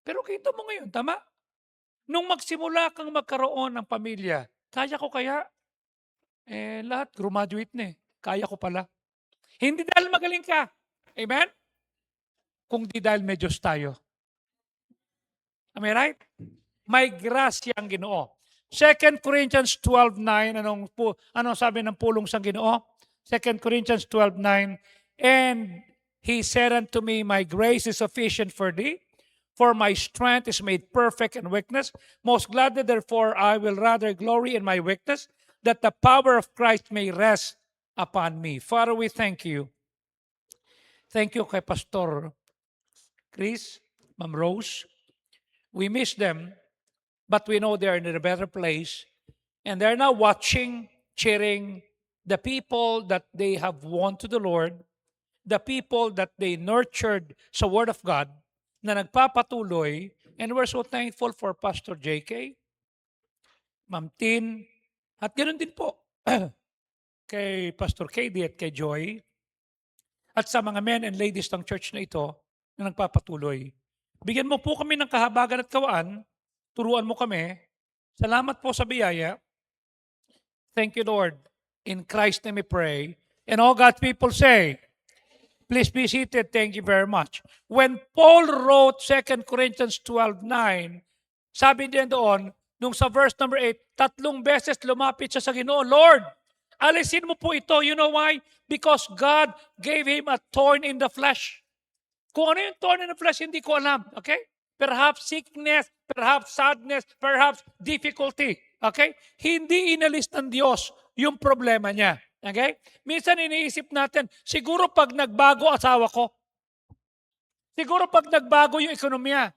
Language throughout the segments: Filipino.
Pero kita mo ngayon, tama? Nung magsimula kang magkaroon ng pamilya, kaya ko kaya? Lahat graduate na eh. Kaya ko pala. Hindi dahil magaling ka. Amen? Kung di dahil may Diyos tayo. Am I right? May grasya ang Ginoo. 2 Corinthians 12:9, anong sabi ng pulong sa Ginoo? 2 Corinthians 12:9, and He said unto me, my grace is sufficient for thee, for my strength is made perfect in weakness. Most gladly, therefore, I will rather glory in my weakness, that the power of Christ may rest upon me. Father, we thank you. Thank you kay Pastor Chris, Ma'am Rose. We miss them, but we know they're in a better place. And they're now watching, cheering the people that they have won to the Lord, the people that they nurtured sa Word of God, na nagpapatuloy. And we're so thankful for Pastor JK, Ma'am Tin, at ganoon din po kay Pastor KD at kay Joy, at sa mga men and ladies ng church na ito na nagpapatuloy. Bigyan mo po kami ng kahabagan at kawaan, turuan mo kami. Salamat po sa biyaya. Thank you, Lord. In Christ's name we pray. And all God's people say, please be seated. Thank you very much. When Paul wrote 2 Corinthians 12:9, sabi din doon, nung sa verse number 8, 3 beses lumapit siya sa Ginoo, Lord, alisin mo po ito. You know why? Because God gave him a thorn in the flesh. Kung ano yung thorn in the flesh, hindi ko alam. Okay? Perhaps sickness, perhaps sadness, perhaps difficulty. Okay? Hindi inalis ng Diyos yung problema niya. Okay? Minsan iniisip natin, siguro pag nagbago asawa ko, siguro pag nagbago yung ekonomiya,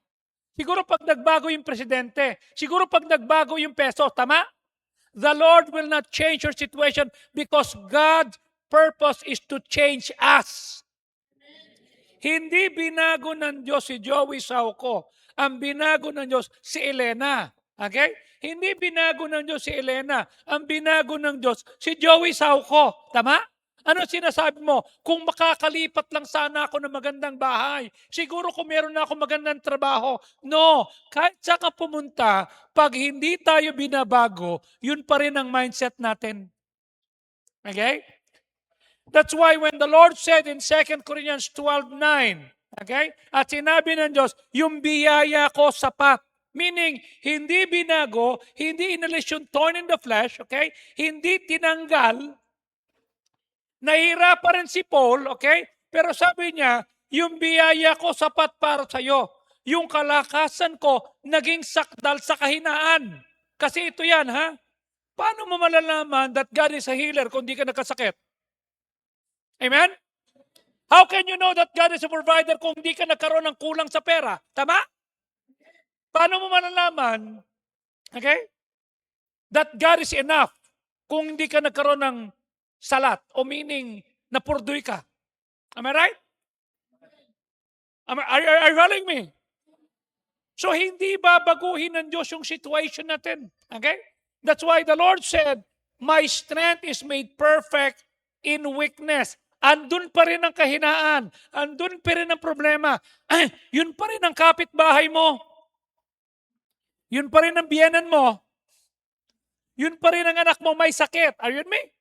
siguro pag nagbago yung presidente, siguro pag nagbago yung peso, tama? The Lord will not change your situation because God's purpose is to change us. Hindi binago ng Diyos si Joey Sauco. Ang binago ng Diyos si Elena. Okay? Hindi binago ng Diyos si Elena. Ang binago ng Diyos si Joey Sauco. Tama? Ano sinasabi mo? Kung makakalipat lang sana ako ng magandang bahay, siguro kung meron na ako magandang trabaho. No, kahit saan ka pumunta, pag hindi tayo binabago, yun pa rin ang mindset natin. Okay? That's why when the Lord said in 2 Corinthians 12:9, okay? At sinabi ng Diyos, yung biyaya ko sapat. Meaning, hindi binago, hindi inalis yung thorn in the flesh, okay? Hindi tinanggal. Nahirapan rin si Paul, okay? Pero sabi niya, yung biyaya ko sapat para sa iyo. Yung kalakasan ko naging sakdal sa kahinaan. Kasi ito yan, ha? Paano mo malalaman that God is a healer kung di ka nagkasakit? Amen? How can you know that God is a provider kung hindi ka nagkaroon ng kulang sa pera? Tama? Paano mo malalaman, okay, that God is enough kung hindi ka nagkaroon ng salat o meaning na purduy ka? Am I right? Are you following me? So hindi babaguhin ng Diyos yung situation natin. Okay? That's why the Lord said, my strength is made perfect in weakness. Andun pa rin ang kahinaan. Andun pa rin ang problema. Yun pa rin ang kapitbahay mo. Yun pa rin ang biyenan mo. Yun pa rin ang anak mo may sakit. Are you with me?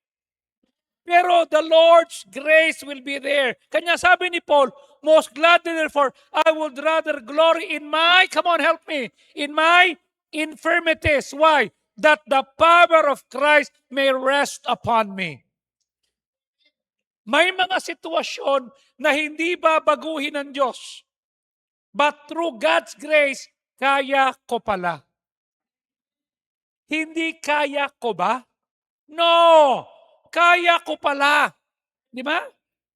Pero the Lord's grace will be there. Kanya sabi ni Paul, most gladly therefore, I would rather glory in my, come on help me, in my infirmities. Why? That the power of Christ may rest upon me. May mga sitwasyon na hindi babaguhin ng Diyos. But through God's grace, kaya ko pala. Hindi kaya ko ba? No! Kaya ko pala. Di ba?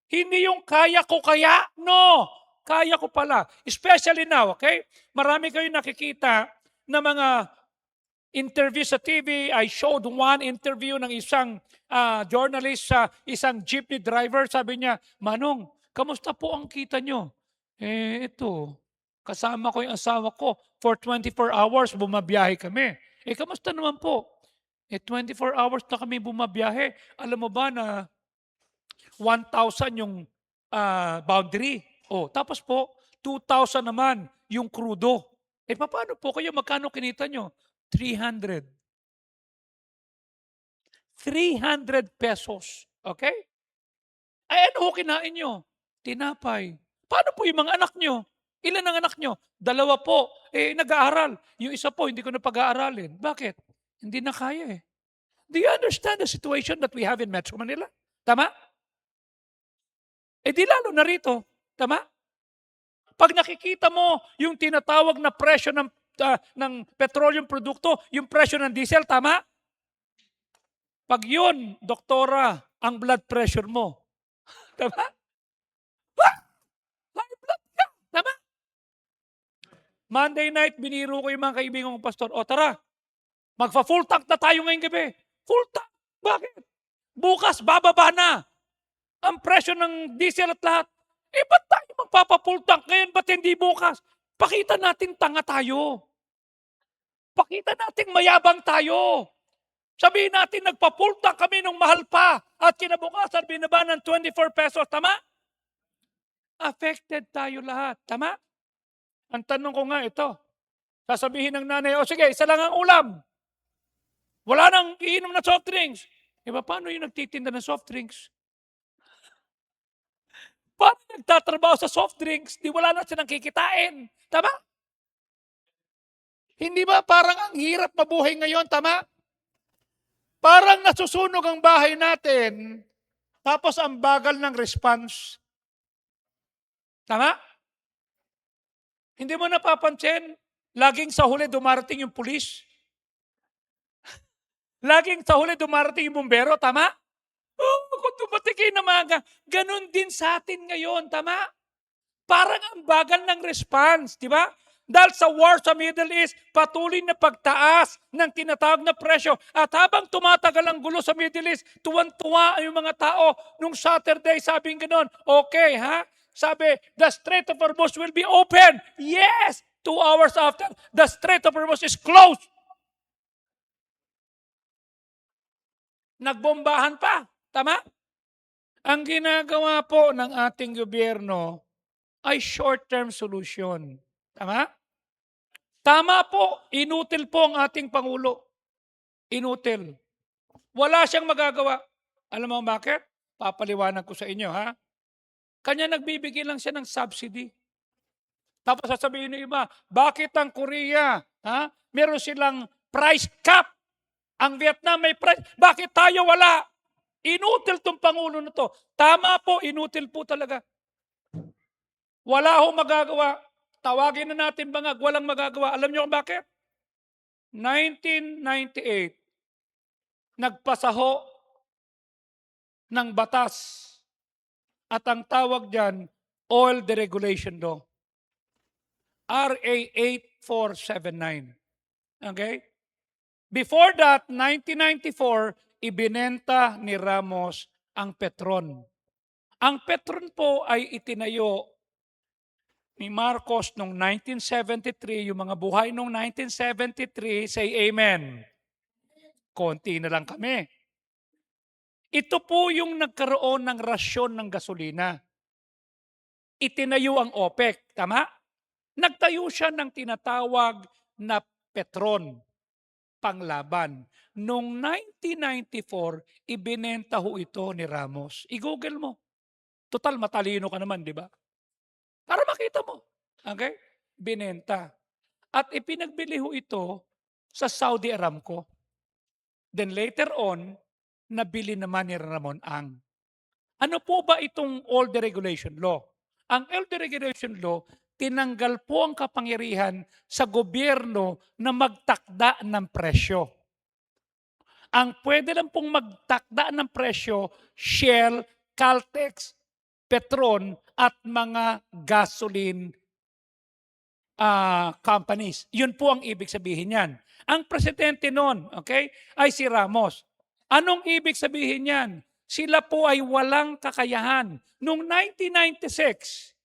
Hindi yung kaya ko kaya. No! Kaya ko pala. Especially now, okay? Marami kayong nakikita na mga interview sa TV. I showed one interview ng isang journalist sa isang jeepney driver. Sabi niya, Manong, kamusta po ang kita nyo? Ito, kasama ko yung asawa ko. For 24 hours, bumabiyahe kami. Kamusta naman po? 24 hours na kami bumabiyahe. Alam mo ba na 1,000 yung boundary? Tapos po, 2,000 naman yung crudo. Papaano po kayo, magkano kinita nyo? 300. 300 pesos. Okay? Ay ano ho kinain nyo? Tinapay. Paano po yung mga anak nyo? Ilan ang anak nyo? 2 po. Nag-aaral. Yung isa po, hindi ko na pag-aaralin. Bakit? Hindi na kaya eh. Do you understand the situation that we have in Metro Manila? Tama? Di lalo na rito. Tama? Pag nakikita mo yung tinatawag na presyo ng petroleum produkto, yung presyo ng diesel, tama? Pag yun, doktora, ang blood pressure mo. Tama? Ah! High blood ka. Tama? Monday night, biniro ko yung mga kaibigan kong pastor. O tara, magfa-full tank na tayo ngayong gabi. Full tank. Bakit? Bukas, bababa na ang presyo ng diesel at lahat. Ba't tayo magpapa-full tank ngayon? Ba't hindi bukas? Pakita natin tanga tayo. Pakita natin mayabang tayo. Sabihin natin, nagpa-full tank kami nung mahal pa at kinabukasan binaba ng 24 pesos. Tama? Affected tayo lahat. Tama? Ang tanong ko nga ito, sasabihin ng nanay, o sige, isa lang ang ulam. Wala nang iinom na soft drinks. Paano yung nagtitinda ng soft drinks? Paano nagtatrabaho sa soft drinks? Di wala na silang kikitain. Tama? Hindi ba parang ang hirap mabuhay ngayon? Tama? Parang nasusunog ang bahay natin, tapos ang bagal ng response. Tama? Hindi mo napapansin, laging sa huli dumarating yung pulis. Laging sa huli dumarating yung bumbero, tama? Kung tumatikay na mga, ganun din sa atin ngayon, tama? Parang ang bagal ng response, di ba? Dahil sa war sa Middle East, patuloy na pagtaas ng tinatawag na presyo. At habang tumatagal ang gulo sa Middle East, tuwan-tuwa yung mga tao. Nung Saturday, sabing gano'n, okay ha? Sabi, the Strait of Hormuz will be open. Yes! 2 hours after, the Strait of Hormuz is closed. Nagbombahan pa. Tama? Ang ginagawa po ng ating gobyerno ay short-term solution. Tama? Tama po, inutil po ang ating Pangulo. Inutil. Wala siyang magagawa. Alam mo bakit? Papaliwanag ko sa inyo, ha? Kanya nagbibigay lang siya ng subsidy. Tapos sasabihin ng iba, bakit ang Korea, ha? Meron silang price cap. Ang Vietnam may price. Bakit tayo wala? Inutil tong Pangulo na to. Tama po, inutil po talaga. Wala akong magagawa. Tawagin na natin bangag, walang magagawa. Alam niyo kung bakit? 1998, nagpasaho ng batas at ang tawag dyan, Oil Deregulation Law. RA 8479. Okay? Before that, 1994, ibinenta ni Ramos ang Petron. Ang Petron po ay itinayo ni Marcos noong 1973, yung mga buhay noong 1973, say amen. Konti na lang kami. Ito po yung nagkaroon ng rasyon ng gasolina. Itinayo ang OPEC, tama? Nagtayo siya ng tinatawag na Petron, panglaban. Noong 1994, ibinenta ho ito ni Ramos. I-google mo. Total, matalino ka naman, di ba? Para makita mo. Okay? Binenta. At ipinagbili ho ito sa Saudi Aramco. Then later on, nabili naman ni Ramon Ang. Ano po ba itong Oil Deregulation Law? Ang Oil Deregulation Law, tinanggal po ang kapangyarihan sa gobyerno na magtakda ng presyo. Ang pwede lang pong magtakda ng presyo, Shell, Caltex, Petron, at mga gasoline companies. Yun po ang ibig sabihin yan. Ang presidente noon, okay, ay si Ramos. Anong ibig sabihin yan? Sila po ay walang kakayahan. Noong 1996,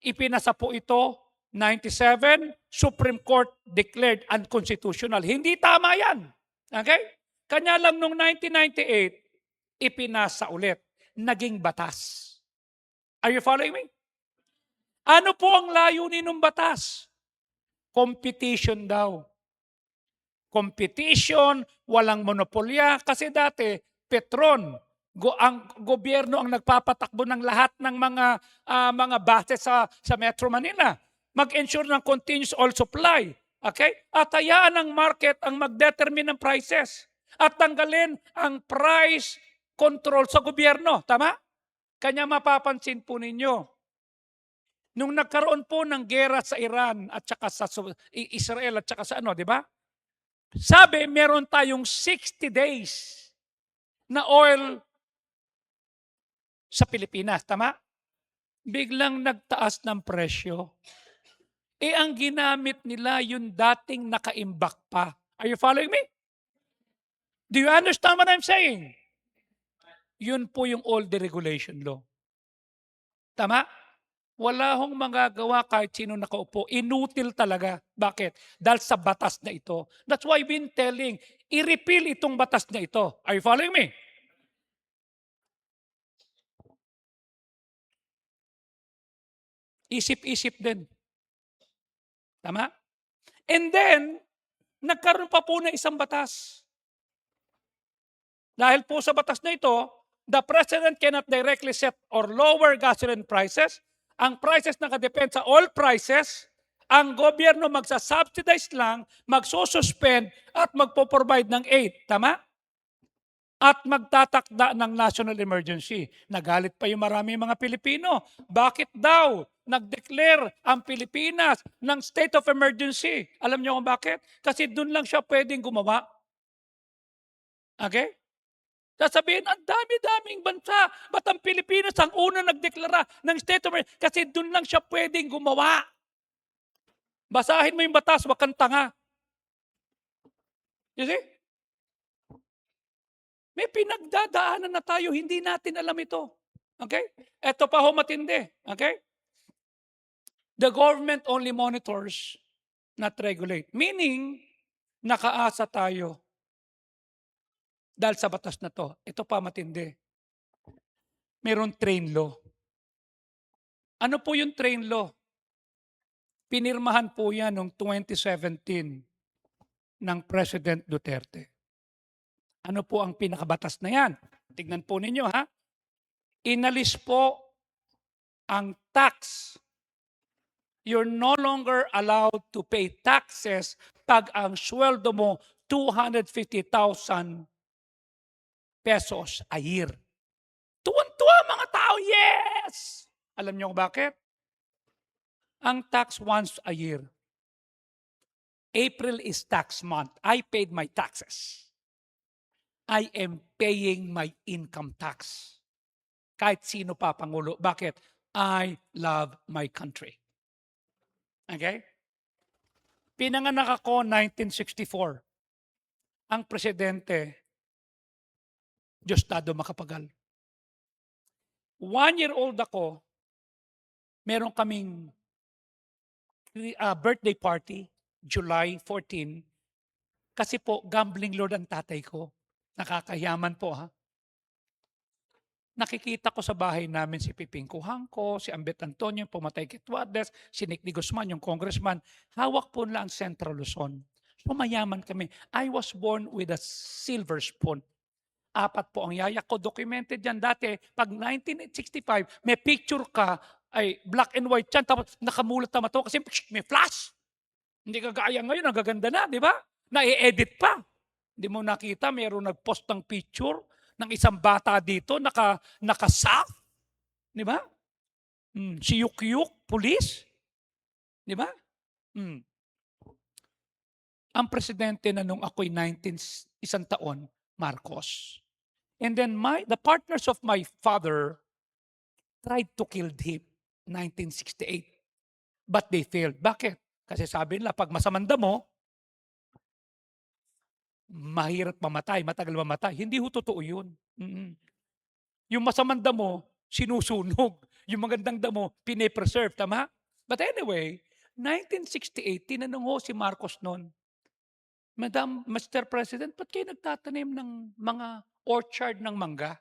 ipinasa po ito, 97, Supreme Court declared unconstitutional. Hindi tama yan. Okay? Kanya lang noong 1998, ipinasa ulit. Naging batas. Are you following me? Ano po ang layunin ng batas? Competition daw. Competition, walang monopolya. Kasi dati, Petron, ang gobyerno ang nagpapatakbo ng lahat ng mga bases sa Metro Manila. Mag-ensure ng continuous oil supply. Okay? At hayaan ng market ang mag-determine ng prices. At tanggalin ang price control sa gobyerno. Tama? Kanya mapapansin po ninyo, nung nagkaroon po ng gera sa Iran at saka sa Israel at saka sa di ba? Sabi, meron tayong 60 days na oil sa Pilipinas. Tama? Biglang nagtaas ng presyo. Ang ginamit nila yung dating nakaimbak pa. Are you following me? Do you understand what I'm saying? Yun po yung oil deregulation law. Tama? Wala hong magagawa kahit sino nakaupo. Inutil talaga. Bakit? Dahil sa batas na ito. That's why I've been telling, i-repeal itong batas na ito. Are you following me? Isip-isip din. Tama? And then, nagkaroon pa po ng isang batas. Dahil po sa batas na ito, the President cannot directly set or lower gasoline prices. Ang prices nakadepende sa oil prices. Ang gobyerno magsa-subsidize lang, magsususpend at magpo-provide ng aid. Tama? At magtatakda ng national emergency. Nagalit pa yung marami mga Pilipino. Bakit daw nag-declare ang Pilipinas ng state of emergency? Alam niyo kung bakit? Kasi doon lang siya pwedeng gumawa. Okay? Sasabihin, ang dami-daming bansa. Ba't ang Pilipinas ang una nagdeklara ng state of emergency? Kasi doon lang siya pwedeng gumawa. Basahin mo yung batas, wag kang tanga. You see? May pinagdadaanan na tayo, hindi natin alam ito. Okay? Ito pa ho matindi. Okay? The government only monitors, not regulate. Meaning, nakaasa tayo dahil sa batas na to. Ito pa matindi. Meron train law. Ano po yung train law? Pinirmahan po yan noong 2017 ng President Duterte. Ano po ang pinakabatas na yan? Tignan po ninyo ha. Inalis po ang tax. You're no longer allowed to pay taxes pag ang sweldo mo 250,000 pesos a year. Tuwan-tuwa mga tao, yes! Alam niyo kung bakit? Ang tax once a year. April is tax month. I paid my taxes. I am paying my income tax. Kahit sino pa Pangulo. Bakit? I love my country. Okay? Pinanganak ako 1964. Ang presidente, Diosdado Macapagal. 1-year-old ako, meron kaming birthday party, July 14, kasi po, gambling lord ang tatay ko. Nakakayaman po ha. Nakikita ko sa bahay namin si Piping Kuhangko, si Ambet Antonio, pumatay kay Tuades, si Nick Di Guzman, yung congressman. Hawak po nila ang Central Luzon. So mayaman kami. I was born with a silver spoon. 4 po ang yaya ko. Documented yan dati. Pag 1965, may picture ka, ay black and white yan, tapos nakamulat na mato kasi may flash. Hindi kagaya ngayon, ang gaganda na, di ba? Na-edit pa. Hindi mo nakita, mayroon nag-post ng picture ng isang bata dito, naka-soft. Di ba? Si Yukyuk, police. Di ba? Ang presidente na nung ako'y 1 taon, Marcos. And then the partners of my father tried to kill him 1968. But they failed. Bakit? Kasi sabi nila, pag masamanda mo, mahirap mamatay, matagal mamatay. Hindi ho totoo yun. Yung masamanda mo, sinusunog. Yung magandang damo, pine-preserve. Tama? But anyway, 1968, tinanong ho si Marcos noon, Madam, Mr. President, ba't kayo nagtatanim ng mga orchard ng mangga?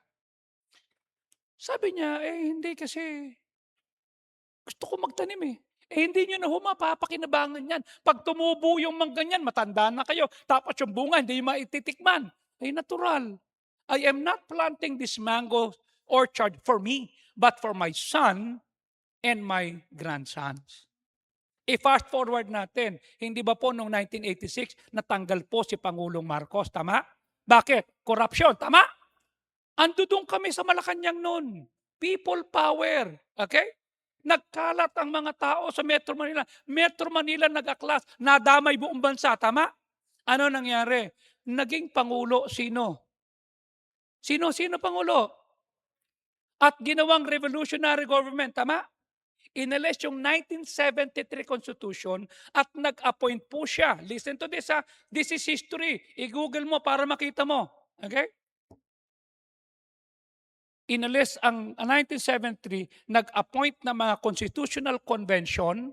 Sabi niya, hindi kasi gusto ko magtanim eh. Hindi niyo na mapapakinabangan yan. 'Pag tumubo yung mangga niyan, matanda na kayo, tapos yung bunga hindi niyo maititikman. Ay natural. I am not planting this mango orchard for me, but for my son and my grandsons. I-fast forward natin, hindi ba po noong 1986 natanggal po si Pangulong Marcos, tama? Bakit? Korupsyon, tama? Andudun kami sa Malacanang noon. People power, okay? Nagkalat ang mga tao sa Metro Manila. Metro Manila nag-aklas, nadamay buong bansa, tama? Ano nangyari? Naging pangulo sino? Sino pangulo? At ginawang revolutionary government, tama? Inalis yung 1973 Constitution at nag-appoint po siya. Listen to this, ha? This is history. I-google mo para makita mo. Okay? Inalis ang 1973, nag-appoint ng mga constitutional convention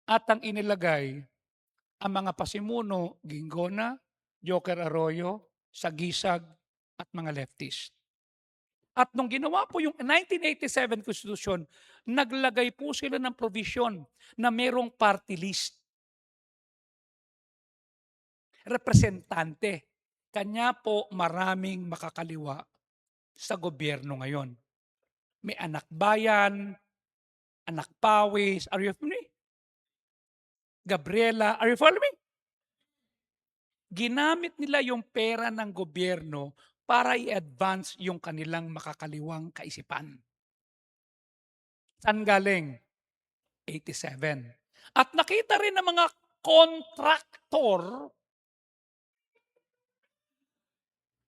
at ang inilagay ang mga pasimuno, Ginggona, Joker Arroyo, Sagisag at mga leftist. At nung ginawa po yung 1987 Constitution, naglagay po sila ng provision na merong party list. Representante. Kanya po maraming makakaliwa sa gobyerno ngayon. May anak bayan, anak pawis, are you following me? Gabriela, are you following me? Ginamit nila yung pera ng gobyerno para i-advance yung kanilang makakaliwang kaisipan. Saan galing? 87. At nakita rin ng mga kontraktor,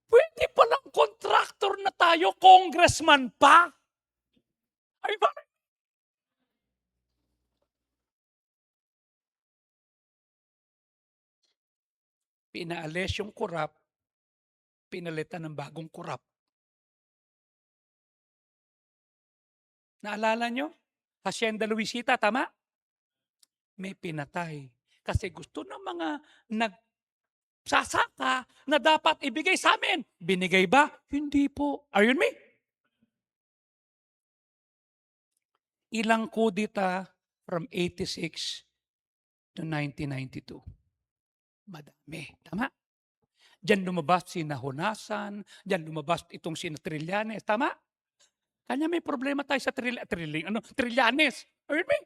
pwede palang kontraktor na tayo, congressman pa. Ay ba? Pinaalis yung kurap, pinalitan ng bagong kurap. Naalala nyo? Hacienda Luisita, tama? May pinatay. Kasi gusto ng mga nagsasaka na dapat ibigay sa amin. Binigay ba? Hindi po. Are you with me? Ilang kudita from 86 to 1992? Madami. Tama? Diyan lumabas si Nahonasan, diyan lumabas itong si Trillanes. Tama? Kanya may problema tayo sa Trillanes. Are you with me?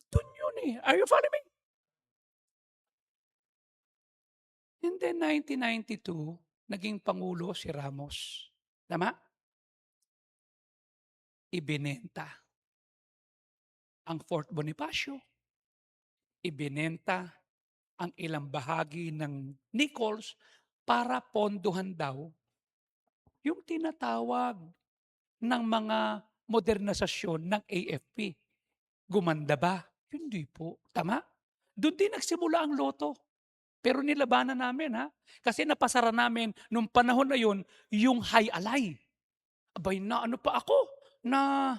Doon yun eh. Are you following me? And then 1992, naging Pangulo si Ramos. Tama? Ibinenta ang Fort Bonifacio. Ibinenta ang ilang bahagi ng Nichols para pondohan daw yung tinatawag ng mga modernisasyon ng AFP. Gumanda ba? Hindi po. Tama? Doon din nagsimula ang loto. Pero nilabanan namin, ha? Kasi napasara namin nung panahon na yun, yung high alay. Abay na ano pa ako? Na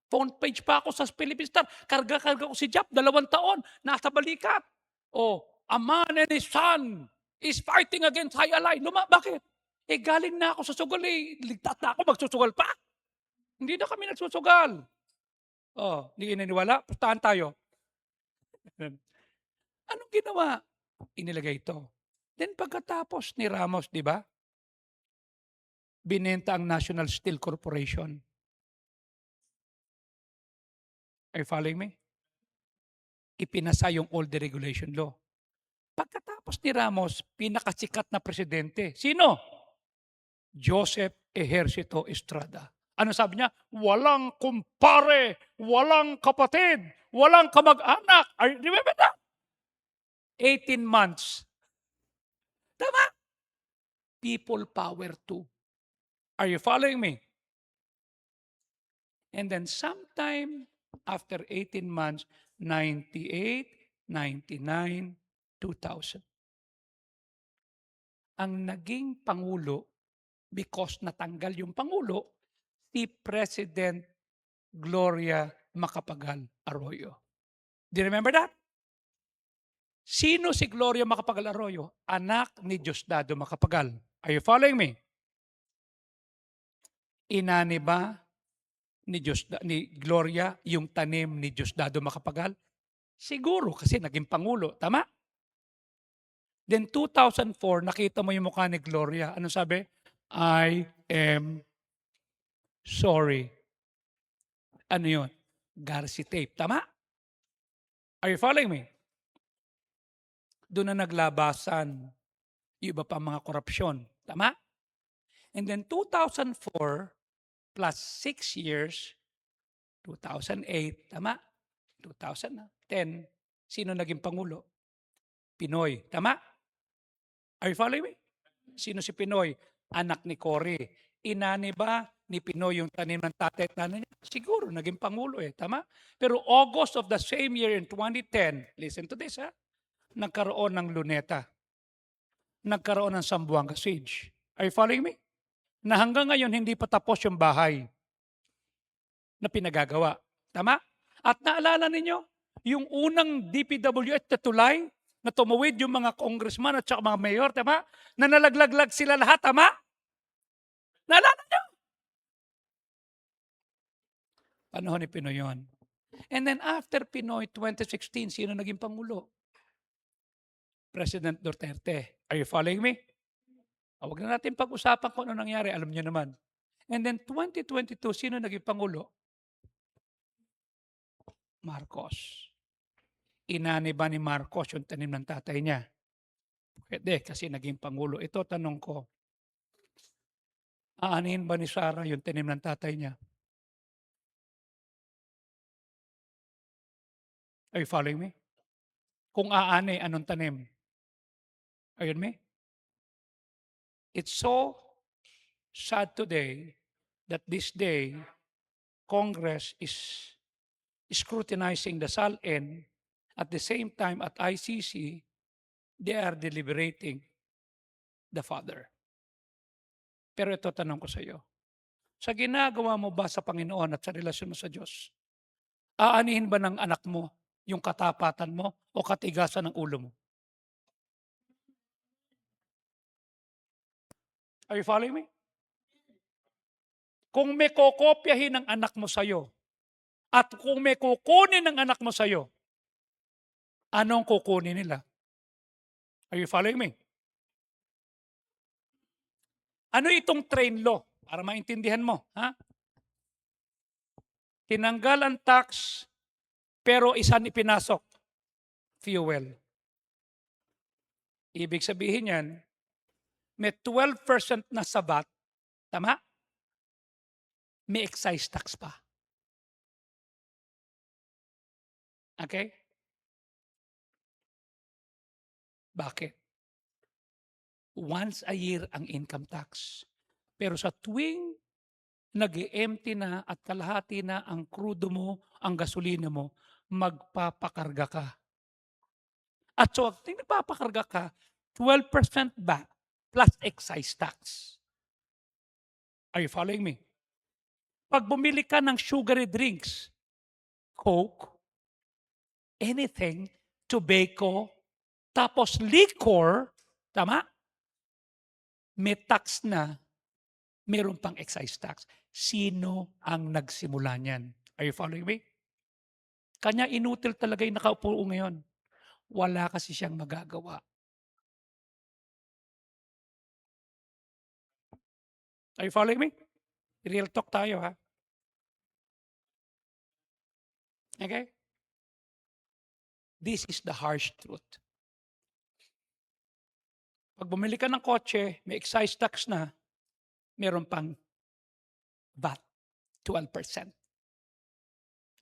front page pa ako sa Philippine Star. Karga-karga ko si Jap, 2 taon. Nasa balikat. Oh, a man and his son is fighting against high alay. Bakit? Eh galing na ako sa sugal eh. Ligtas na ako, magsusugal pa. Hindi na kami nagsusugal. Oh, hindi inaniwala? Pustahan tayo. Anong ginawa? Inilagay ito. Then pagkatapos ni Ramos, di ba? Binenta ang National Steel Corporation. Are you following me? Ipinasa yung old deregulation law. Pagkatapos ni Ramos, pinakasikat na presidente. Sino? Joseph Ejercito Estrada. Ano sabi niya? Walang kumpare, walang kapatid, walang kamag-anak. Remember that? 18 months. Tama? People power too. Are you following me? And then sometime after 18 months, 98, 99, 2000. Ang naging Pangulo, because natanggal yung Pangulo, si President Gloria Macapagal Arroyo. Do you remember that? Sino si Gloria Macapagal Arroyo? Anak ni Diosdado Macapagal. Are you following me? Inani ba ni Gloria yung tanim ni Diosdado Macapagal? Siguro kasi naging pangulo, tama? Then 2004, nakita mo yung mukha ni Gloria. Ano sabi? I am sorry. Ano yun? Garci tape. Tama? Are you following me? Doon na naglabasan yung iba pa mga korupsyon. Tama? And then 2004 plus 6 years, 2008, tama? 2010, sino naging Pangulo? Pinoy. Tama? Are you following me? Sino si Pinoy? Anak ni Cory. Inani ba ni Pinoy yung tanim ng tatay at nanay niya? Siguro, naging Pangulo eh. Tama? Pero August of the same year in 2010, listen to this ha, nagkaroon ng Luneta. Nagkaroon ng Zamboanga Siege. Are you following me? Na hanggang ngayon hindi pa tapos yung bahay na pinagagawa. Tama? At naalala ninyo, yung unang DPWH na tulay, na tumawid yung mga congressman at saka mga mayor, tama? Na nalaglaglag sila lahat, tama? Naalala nyo? Panahon ni Pinoy yun. And then after Pinoy, 2016, sino naging Pangulo? President Duterte. Are you following me? Huwag na natin pag-usapan kung ano nangyari, alam nyo naman. And then 2022, sino naging Pangulo? Marcos. Inani ba ni Marcos yung tanim ng tatay niya? Pwede, kasi naging Pangulo. Ito, tanong ko, aanihin ba ni Sarah yung tanim ng tatay niya? Are you following me? Kung aani, anong tanim? Are you with me? It's so sad today that this day, Congress is scrutinizing the SALN. At the same time, at ICC, they are deliberating the father. Pero ito tanong ko sa iyo. Sa ginagawa mo ba sa Panginoon at sa relasyon mo sa Diyos, aanihin ba ng anak mo yung katapatan mo o katigasan ng ulo mo? Are you following me? Kung may kokopyahin ng anak mo sa iyo at kung may kukunin ng anak mo sa iyo, anong kukunin nila? Are you following me? Ano itong train law? Para maintindihan mo. Ha? Tinanggal ang tax, pero isa ipinasok. Fuel. Ibig sabihin yan, may 12% na sabat, tama? May excise tax pa. Okay? Bakit? Once a year ang income tax. Pero sa tuwing nag-empty na at kalahati na ang krudo mo, ang gasolina mo, magpapakarga ka. At so, nagpapakarga ka, 12% back plus excise tax. Are you following me? Pag bumili ka ng sugary drinks, Coke, anything, tobacco, tapos liquor, tama? May tax na, meron pang excise tax. Sino ang nagsimula niyan? Are you following me? Kanya inutil talaga yung nakaupo ngayon. Wala kasi siyang magagawa. Are you following me? Real talk tayo ha. Okay? This is the harsh truth. Pag bumili ka ng kotse, may excise tax na, meron pang VAT, 12%.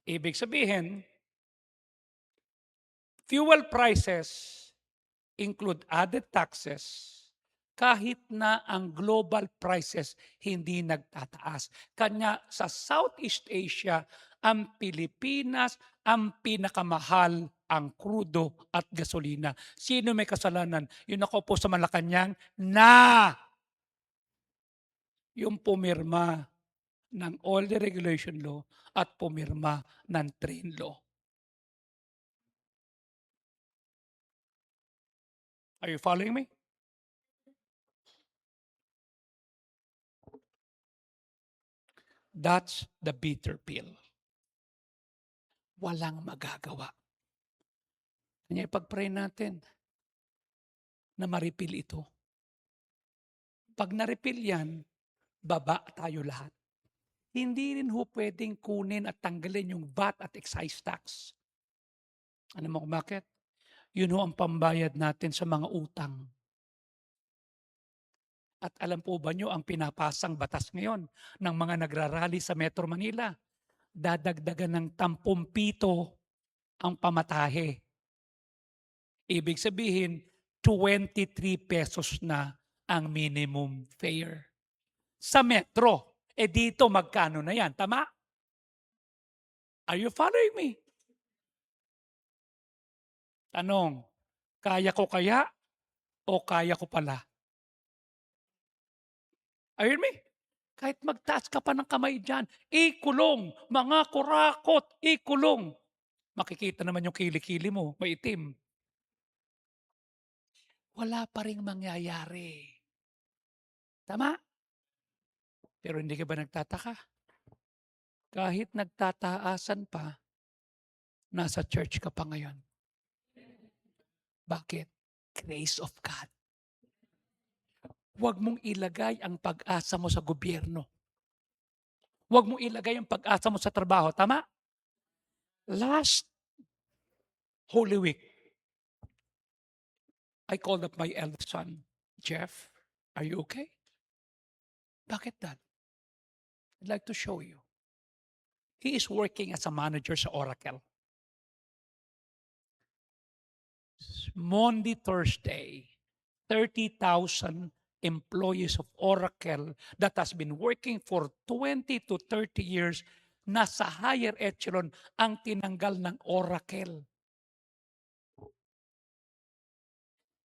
Ibig sabihin, fuel prices include added taxes kahit na ang global prices hindi nagtataas. Kanya sa Southeast Asia, ang Pilipinas ang pinakamahal ang krudo at gasolina. Sino may kasalanan? Yung nakaupo sa Malacanang na yung pumirma ng Oil Deregulation Law at pumirma ng Train Law. Are you following me? That's the bitter pill. Walang magagawa. Kanya ipag-pray natin na ma-refill ito. Pag na-refill yan, baba tayo lahat. Hindi rin pwedeng kunin at tanggalin yung VAT at excise tax. Ano mo kung bakit? Yun ang pambayad natin sa mga utang. At alam po ba nyo ang pinapasang batas ngayon ng mga nagrarally sa Metro Manila? Dadagdagan ng 10 ang pamatahe. Ibig sabihin, 23 pesos na ang minimum fare. Sa Metro, dito magkano na yan? Tama? Are you following me? Tanong, kaya ko kaya o kaya ko pala? Are you me? Kahit magtaas ka pa ng kamay dyan, ikulong, mga kurakot, ikulong. Makikita naman yung kilikili mo, maitim. Wala pa ring mangyayari. Tama? Pero hindi ka ba nagtataka? Kahit nagtataasan pa, nasa church ka pa ngayon. Bakit? Grace of God. Huwag mong ilagay ang pag-asa mo sa gobyerno. Huwag mong ilagay ang pag-asa mo sa trabaho. Tama? Last Holy Week, I called up my eldest son, Jeff, are you okay? Bakit, Dad? I'd like to show you. He is working as a manager sa Oracle. Monday, Thursday, 30,000 employees of Oracle that has been working for 20 to 30 years, nasa higher echelon ang tinanggal ng Oracle.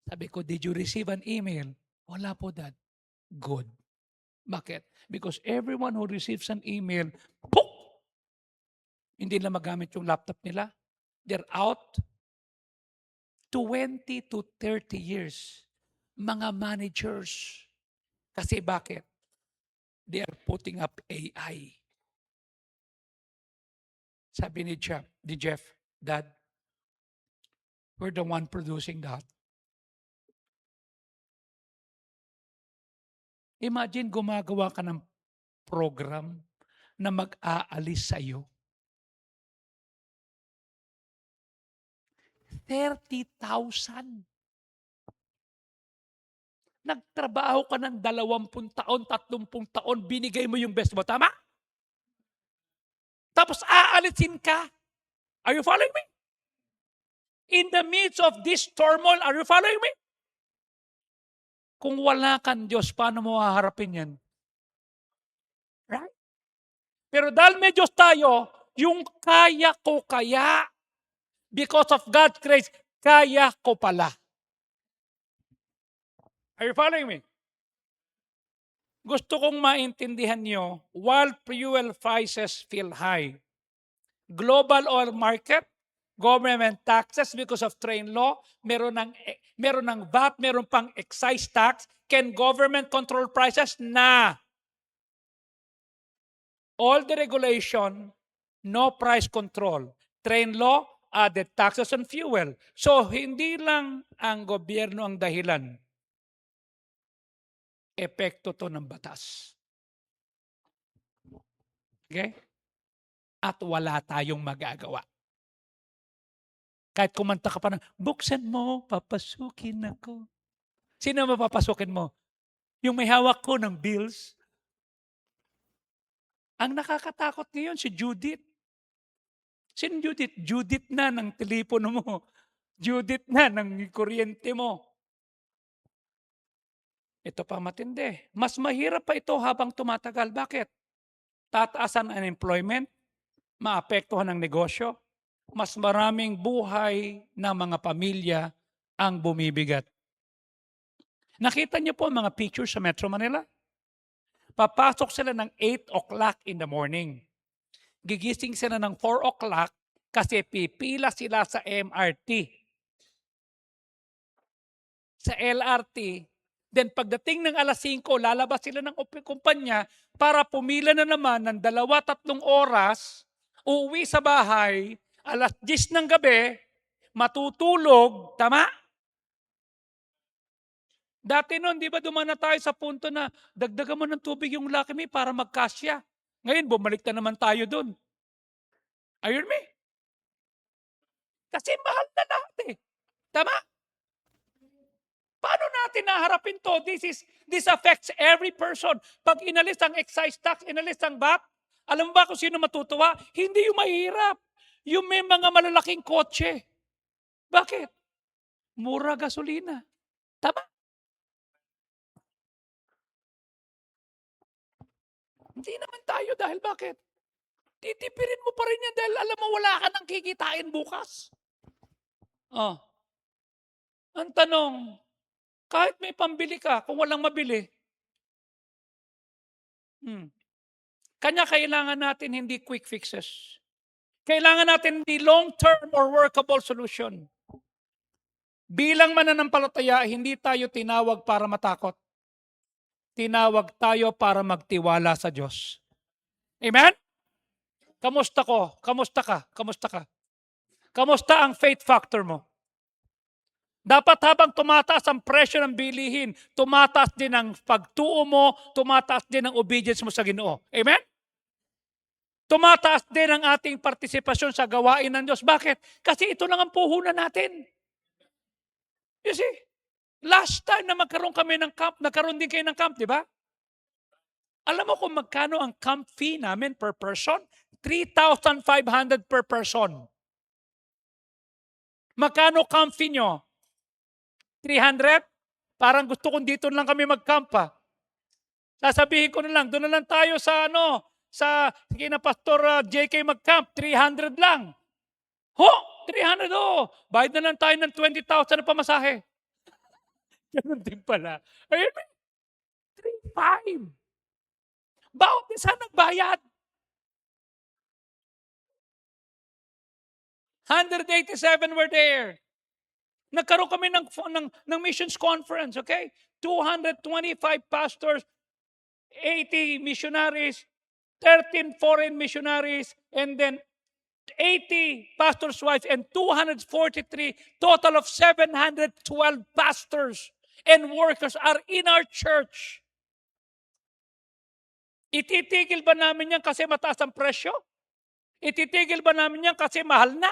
Sabi ko, did you receive an email? Wala po, Dad. Good. Bakit? Because everyone who receives an email, poof! Hindi na magamit yung laptop nila. They're out. 20 to 30 years. Mga managers. Kasi bakit? They are putting up AI. Sabi ni Jeff, Dad, we're the one producing that. Imagine gumagawa ka ng program na mag-aalis sa iyo. 30,000. Nagtrabaho ka ng 20 taon, 30 taon, binigay mo yung best mo. Tama? Tapos aalisin ka. Are you following me? In the midst of this turmoil, are you following me? Kung wala kang Diyos, paano mo haharapin yan? Right? Pero dahil may Diyos tayo, yung kaya ko kaya, because of God's grace, kaya ko pala. Are you following me? Gusto kong maintindihan nyo, while fuel prices feel high, global oil market, government taxes because of train law, meron ng VAT, meron pang excise tax, can government control prices? Na. All the regulation, no price control. Train law, added taxes on fuel. So, hindi lang ang gobyerno ang dahilan. Epekto to ng batas. Okay? At wala tayong magagawa. Kahit kumanta ka pa ng, buksan mo, papasukin ako. Sino mapapasukin mo? Yung may hawak ko ng bills. Ang nakakatakot ngayon si Judith. Sino Judith? Judith na ng telepono mo. Judith na ng kuryente mo. Ito pa matindi. Mas mahirap pa ito habang tumatagal. Bakit? Tataasan ang unemployment, maapektuhan ang negosyo, mas maraming buhay ng mga pamilya ang bumibigat. Nakita niyo po ang mga pictures sa Metro Manila? Papasok sila ng 8 o'clock in the morning. Gigising sila ng 4 o'clock kasi pipila sila sa MRT. Sa LRT, Then pagdating ng 5:00, lalabas sila ng kumpanya para pumila na naman ng 2, 3 oras, uuwi sa bahay, 10:00 ng gabi, matutulog, tama? Dati no'n 'di ba dumaan na tayo sa punto na dagdagan mo ng tubig yung Lucky Me para magkasya. Ngayon bumalik na naman tayo do'n. Are you with me? Kasi mahal na lahat, eh, tama? Paano natin haharapin 'to? This affects every person. 'Pag inalis ang excise tax, inalis ang VAT, alam mo ba kung sino matutuwa? Hindi yung mahirap, yung may mga malalaking kotse. Bakit? Mura gasolina, tama? Hindi naman tayo dahil bakit? Titipirin mo pa rin yan dahil alam mo wala ka nang kikitain bukas. Oh, ang tanong, kahit may pambili ka kung walang mabili, hmm, kanya kailangan natin hindi quick fixes. Kailangan natin hindi long-term or workable solution. Bilang mananampalataya, hindi tayo tinawag para matakot. Tinawag tayo para magtiwala sa Diyos. Amen? Kamusta ko? Kamusta ka? Kamusta ka? Kamusta ang faith factor mo? Dapat habang tumataas ang presyo ng bilihin, tumataas din ang pagtuo mo, tumataas din ang obedience mo sa Ginoo. Amen? Tumataas din ang ating partisipasyon sa gawain ng Diyos. Bakit? Kasi ito lang ang puhunan natin. You see, last time na magkaroon kami ng camp, nagkaroon din kayo ng camp, di ba? Alam mo kung magkano ang camp fee namin per person? 3,500 per person. Magkano camp fee nyo? 300? Parang gusto kong dito lang kami mag-camp pa. Sasabihin ko na lang, doon na lang tayo sa sige na Pastor JK mag-camp, 300 lang. Ho, 300 bayad na lang tayo ng 20,000 na pamasahe. Ganun din pala. Ayun, 3,500. Bawat isa nagbayad. 187 were there. Nagkaroon kami ng missions conference, okay? 225 pastors, 80 missionaries, 13 foreign missionaries, and then 80 pastors' wives, and 243, total of 712 pastors and workers are in our church. Ititigil ba namin yan kasi mataas ang presyo? Ititigil ba namin yan kasi mahal na?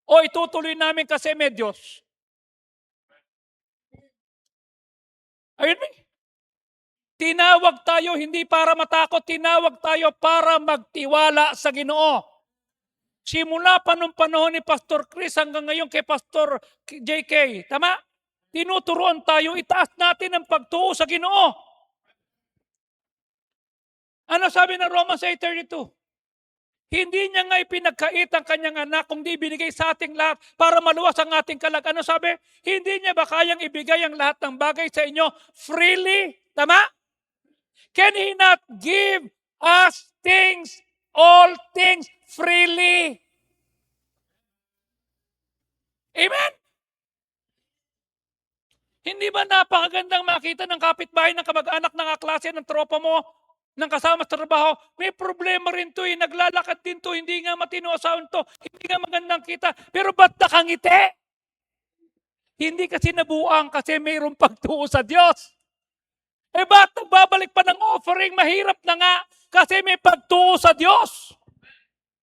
O itutuloy namin kasi may Diyos? Ayun mo. Tinawag tayo hindi para matakot, tinawag tayo para magtiwala sa Ginoo. Simula pa nung panahon ni Pastor Chris hanggang ngayon kay Pastor JK, tama? Tinuturuan tayo, itaas natin ang pagtuo sa Ginoo. Ano sabi ng Romans 8:32? Hindi niya nga ipinagkait ang kanyang anak kung di binigay sa ating lahat para maluwas ang ating kalag. Ano sabi? Hindi niya ba kayang ibigay ang lahat ng bagay sa inyo freely? Tama? Can He not give us things, all things freely? Amen? Hindi ba napakagandang makita ng kapitbahay, ng kamag-anak, ng kaklase, ng tropa mo, ng kasama sa trabaho, may problema rin to naglalakad din to, hindi nga matino asawan to, hindi nga magandang kita, pero ba't nakangiti? Hindi kasi nabuang kasi mayroong pagtuo sa Diyos. Ba't nagbabalik pa ng offering? Mahirap na nga kasi may pagtuo sa Diyos.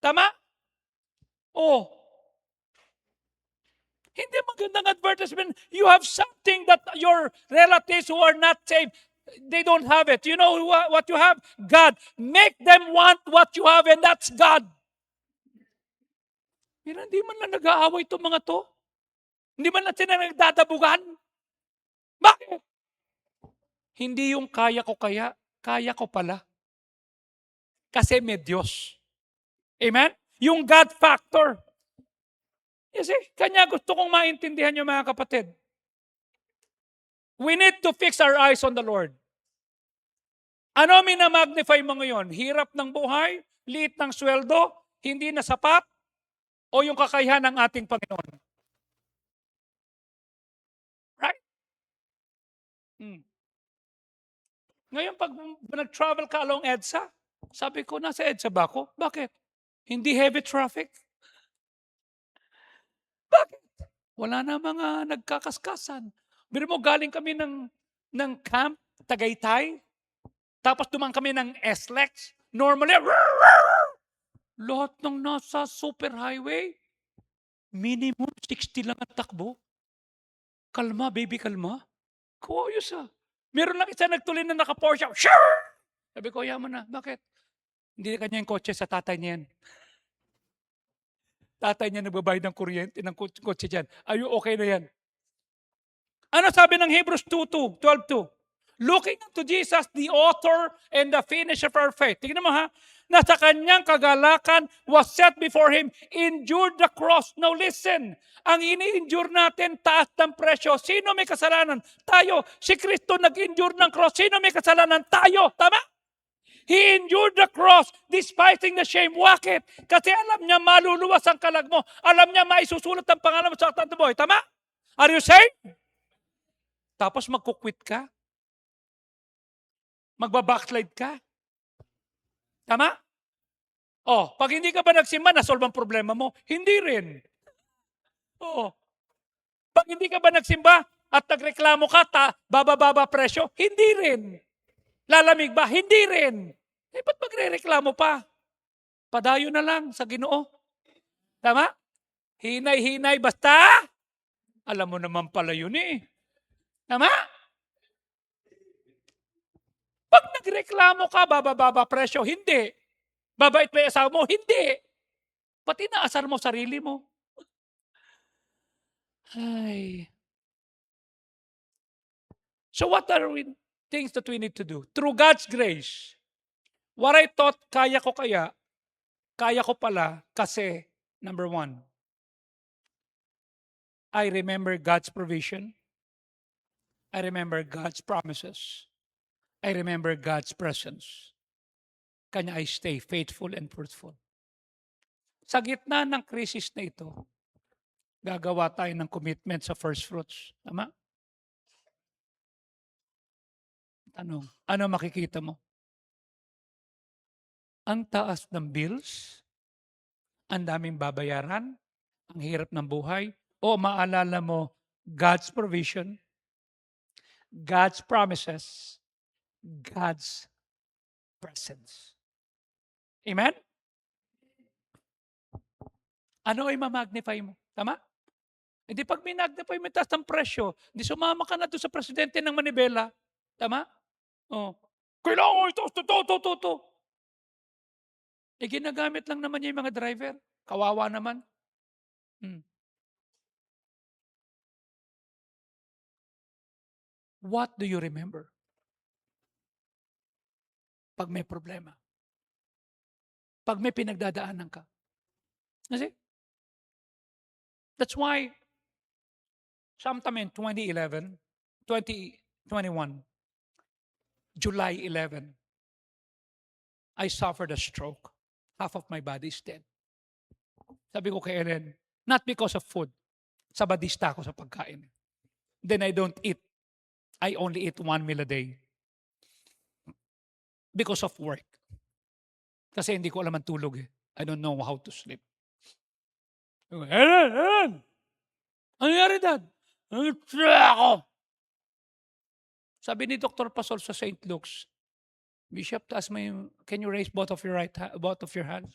Tama? Hindi magandang advertisement. You have something that your relatives who are not saved, they don't have it. You know what you have? God. Make them want what you have, and that's God. Pero hindi man lang nag-aaway itong mga to. Hindi man lang sila nagdadabugan. Bakit? Hindi yung kaya ko pala. Kasi may Diyos. Amen? Yung God factor. You see, kanya gusto kong maintindihan yung mga kapatid. We need to fix our eyes on the Lord. Ano minamagnify mo ngayon? Hirap ng buhay? Liit ng sweldo? Hindi na sapat? O yung kakayahan ng ating Panginoon? Right? Ngayon pag nag-travel ka along EDSA, sabi ko, nasa EDSA ba ako? Bakit? Hindi heavy traffic? Bakit? Wala na mga nagkakaskasan. Biro mo galing kami ng camp, Tagaytay, tapos dumaan kami ng SLEX. Normally, lahat ng nasa superhighway, minimum 60 lang ang takbo. Kalma, baby, kalma. Kuyos ah. Meron lang isa nagtuloy na naka-Porsche. Sabi ko, yaman na. Bakit? Hindi kanya yung kotse, sa tatay niya yan. Tatay niya nagbabayad ng kuryente ng kotse dyan. Are you okay na yan? Ano sabi ng Hebrews 2:2, 12:2? Looking unto Jesus, the author and the finisher of our faith. Tingnan mo ha, na sa kanyang kagalakan was set before him, endured the cross. Now listen, ang ini-endure natin, taas ng presyo. Sino may kasalanan? Tayo. Si Kristo nag-endure ng cross. Sino may kasalanan? Tayo. Tama? He endured the cross, despising the shame. Bakit? Kasi alam niya maluluwas ang kalag mo. Alam niya maisusulat ang pangalan mo sa aklat ng buhay. Tama? Are you saved? Tapos magkukwit ka? Magbabackslide ka? Tama? Oh, pag hindi ka ba nagsimba, nasolve ang problema mo? Hindi rin. Oo. Pag hindi ka ba nagsimba at nagreklamo ka, baba presyo? Hindi rin. Lalamig ba? Hindi rin. Eh, ba't magre-reklamo pa? Padayo na lang sa Ginoo. Tama? Hinay-hinay, basta. Alam mo naman pala yun eh. Tama? Pag nagreklamo ka, baba presyo? Hindi. Babait ba yung asawa mo? Hindi. Pati naasar mo sarili mo. Ay. So what are things that we need to do? Through God's grace, what I thought kaya ko pala kasi, number one, I remember God's provision. I remember God's promises. I remember God's presence. Kanya I stay faithful and fruitful. Sa gitna ng krisis na ito, gagawa tayo ng commitment sa first fruits. Tama? Tanong, ano makikita mo? Ang taas ng bills, ang daming babayaran, ang hirap ng buhay, o maalala mo God's provision, God's promises, God's presence. Amen? Ano ay ma-magnify mo? Tama? Hindi pag minagnify mo taas ng presyo, hindi sumama ka na doon sa presidente ng Manibela. Tama? Oh. Kailangan mo ito. Eh, ginagamit lang naman niya yung mga driver. Kawawa naman. What do you remember? Pag may problema. Pag may pinagdadaanan ka. Kasi, that's why, sometime in 2011, 2021, July 11, I suffered a stroke. Half of my body is dead. Sabi ko kay Ellen, not because of food. Sabadista ako sa pagkain. Then I don't eat. I only eat 1 meal a day. Because of work. Kasi hindi ko alam ang tulog eh. I don't know how to sleep. Ellen! Ano nangyari, Dad? Ako! Sabi ni Dr. Pasol sa St. Luke's, Bishop, taas mo yung, can you raise both of your hands?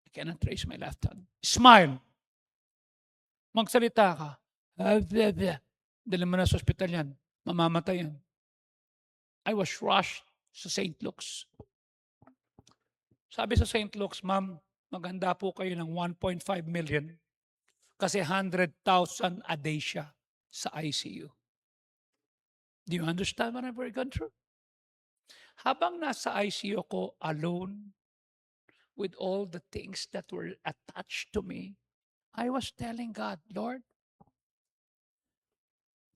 I cannot raise my left hand. Smile. Magsalita ka. Dali mo na sa ospital yan. Mamamatay yan. I was rushed sa St. Luke's. Sabi sa St. Luke's, ma'am, maganda po kayo ng 1.5 million kasi 100,000 a day siya sa ICU. Do you understand what I've gone through? Habang nasa ICU ko alone with all the things that were attached to me, I was telling God, Lord,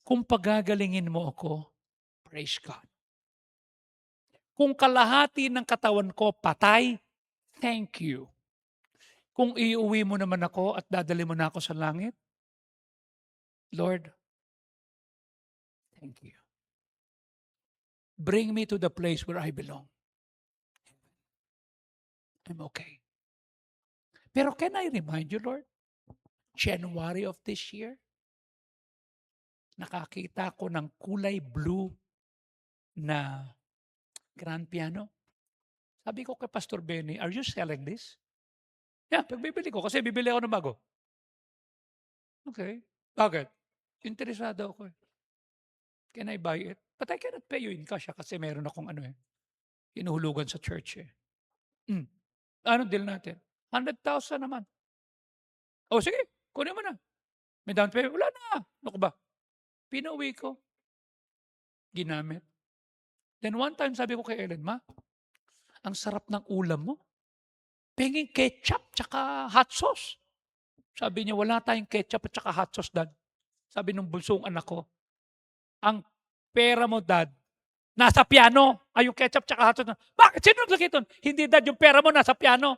kung pagagalingin mo ako, praise God. Kung kalahati ng katawan ko patay, thank you. Kung iuwi mo naman ako at dadali mo na ako sa langit, Lord, thank you. Bring me to the place where I belong. I'm okay. Pero can I remind you, Lord, January of this year, nakakita ko ng kulay blue na grand piano. Sabi ko kay Pastor Benny, are you selling this? Yeah, pagbibili ko kasi bibili ako ng bago. Okay. Bakit? Interesado ako eh. Can I buy it? But I cannot pay you in cash kasi meron akong hinuhulugan sa church eh. Anong deal natin? 100,000 naman. O sige, kunin mo na. May down payment. Wala na. Ano ko ba? Pinauwi ko. Ginamit. Then one time sabi ko kay Ellen, Ma, ang sarap ng ulam mo. Penging ketchup tsaka hot sauce. Sabi niya, wala tayong ketchup at tsaka hot sauce, Dad. Sabi nung bulsong anak ko, ang pera mo, Dad, nasa piano. Ay, yung ketchup tsaka hot sauce. Bakit? Sino naglagay ito? Hindi, Dad, yung pera mo nasa piano.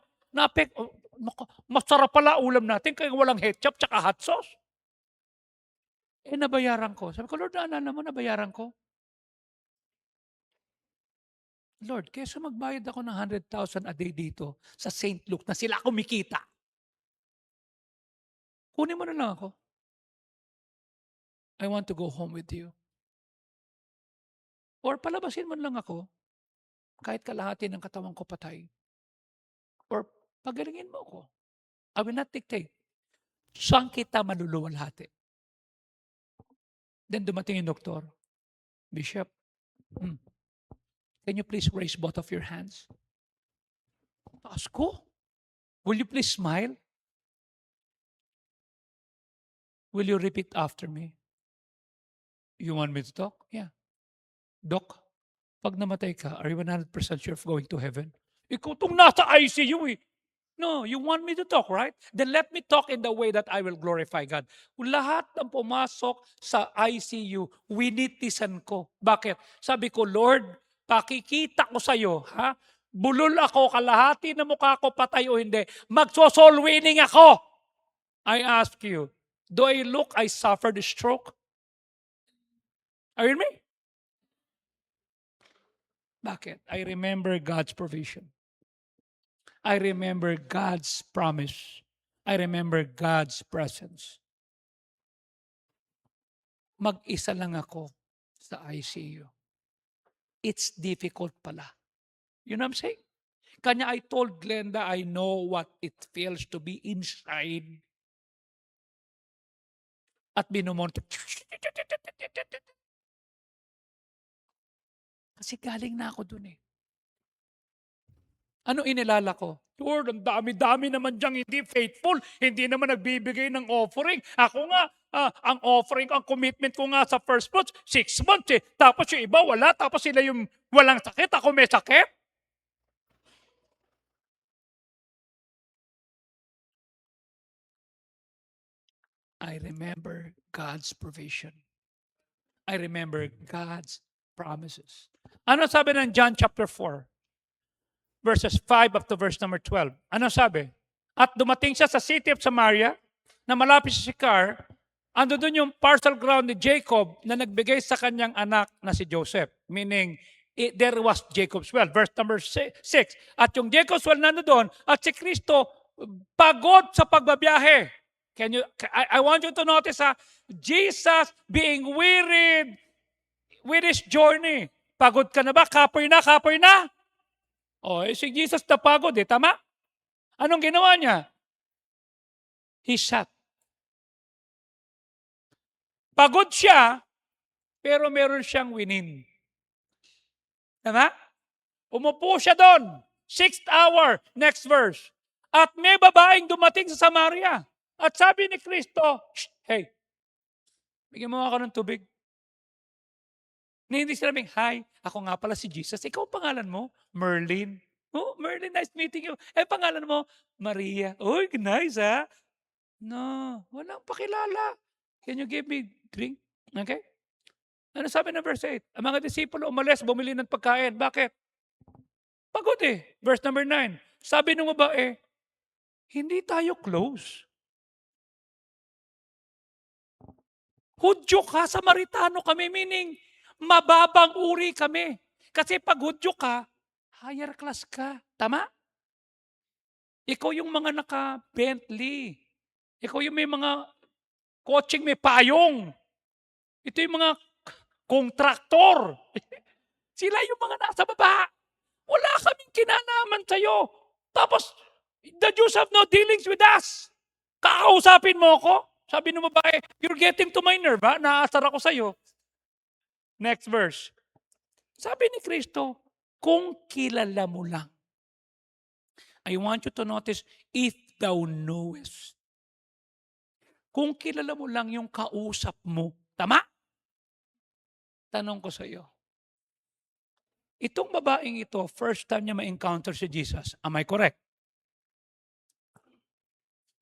Masarap pala ulam natin kaya walang ketchup tsaka hot sauce. Nabayaran ko. Sabi ko, Lord, naalala mo, nabayaran ko. Lord, kesa magbayad ako ng 100,000 a day dito sa St. Luke na sila kumikita. Kunin mo na lang ako. I want to go home with you. Or palabasin mo lang ako kahit kalahati ng katawan ko patay. Or pagalingin mo ako. I will not dictate. Saan kita maluluwalhati? Then dumating yung doktor. Bishop, can you please raise both of your hands? Taas ko. Will you please smile? Will you repeat after me? You want me to talk? Yeah. Doc, pag namatay ka, are you 100% sure of going to heaven? Ikaw itong nasa ICU eh. No, you want me to talk, right? Then let me talk in the way that I will glorify God. Lahat ng pumasok sa ICU, winitisan ko. Bakit? Sabi ko, Lord, pakikita ko sa'yo, ha? Bulol ako, kalahati na mukha ko, patay o hindi. Magso-soul winning ako. I ask you, do I look, I suffered a stroke? Are you with me? Bakit? I remember God's provision. I remember God's promise. I remember God's presence. Mag-isa lang ako sa ICU. It's difficult pala. You know what I'm saying? Kanya I told Glenda, I know what it feels to be inside. At binumonto. Kasi galing na ako dun eh. Ano inilala ko? Lord, ang dami-dami naman diyang hindi faithful. Hindi naman nagbibigay ng offering. Ako nga, ang offering, ang commitment ko nga sa first month, 6 months eh. Tapos yung iba wala, tapos sila yung walang sakit, ako may sakit. I remember God's provision. I remember God's promises. Ano sabi ng John chapter 4? Verses 5 up to verse number 12. Ano sabi? At dumating siya sa city of Samaria, na malapit sa Sychar, ando doon yung parcel ground ni Jacob na nagbigay sa kanyang anak na si Joseph. Meaning, there was Jacob's well. Verse number 6. At yung Jacob's well nando doon, at si Kristo pagod sa pagbabiyahe. I want you to notice, Jesus being wearied with his journey. Pagod ka na ba? Kapoy na, kapoy na? Si Jesus napagod tama? Anong ginawa niya? He sat. Pagod siya, pero meron siyang winin. Tama? Umupo siya doon. 6th hour, next verse. At may babaeng dumating sa Samaria. At sabi ni Kristo, hey, bigyan mo ako ng tubig. Hindi sinabing, hi, ako nga pala si Jesus. Ikaw pangalan mo? Merlin. Oh, Merlin, nice meeting you. Pangalan mo? Maria. Uy, nice ha? No, walang pakilala. Can you give me drink? Okay? Ano sabi ng verse 8? Ang mga disipulo umalis, bumili ng pagkain. Bakit? Pagod Verse number 9. Sabi ng babae, hindi tayo close. Hudyo ka, Samaritano kami, meaning mababang uri kami. Kasi 'pag Hudyo ka, higher class ka, tama? Ikaw yung mga naka-Bentley, ikaw yung may mga kotseng may payong, ito yung mga kontraktor, sila yung mga nasa baba. Wala kaming kinalaman sa'yo. Tapos, the Jews have no dealings with us. Kakausapin mo ako? Sabi ng babae, you're getting to my nerve, ha? Naaasar ako sa'yo. Next verse. Sabi ni Kristo, kung kilala mo lang. I want you to notice, if thou knowest. Kung kilala mo lang yung kausap mo. Tama? Tanong ko sa iyo. Itong babaeng ito, first time niya ma-encounter si Jesus. Am I correct?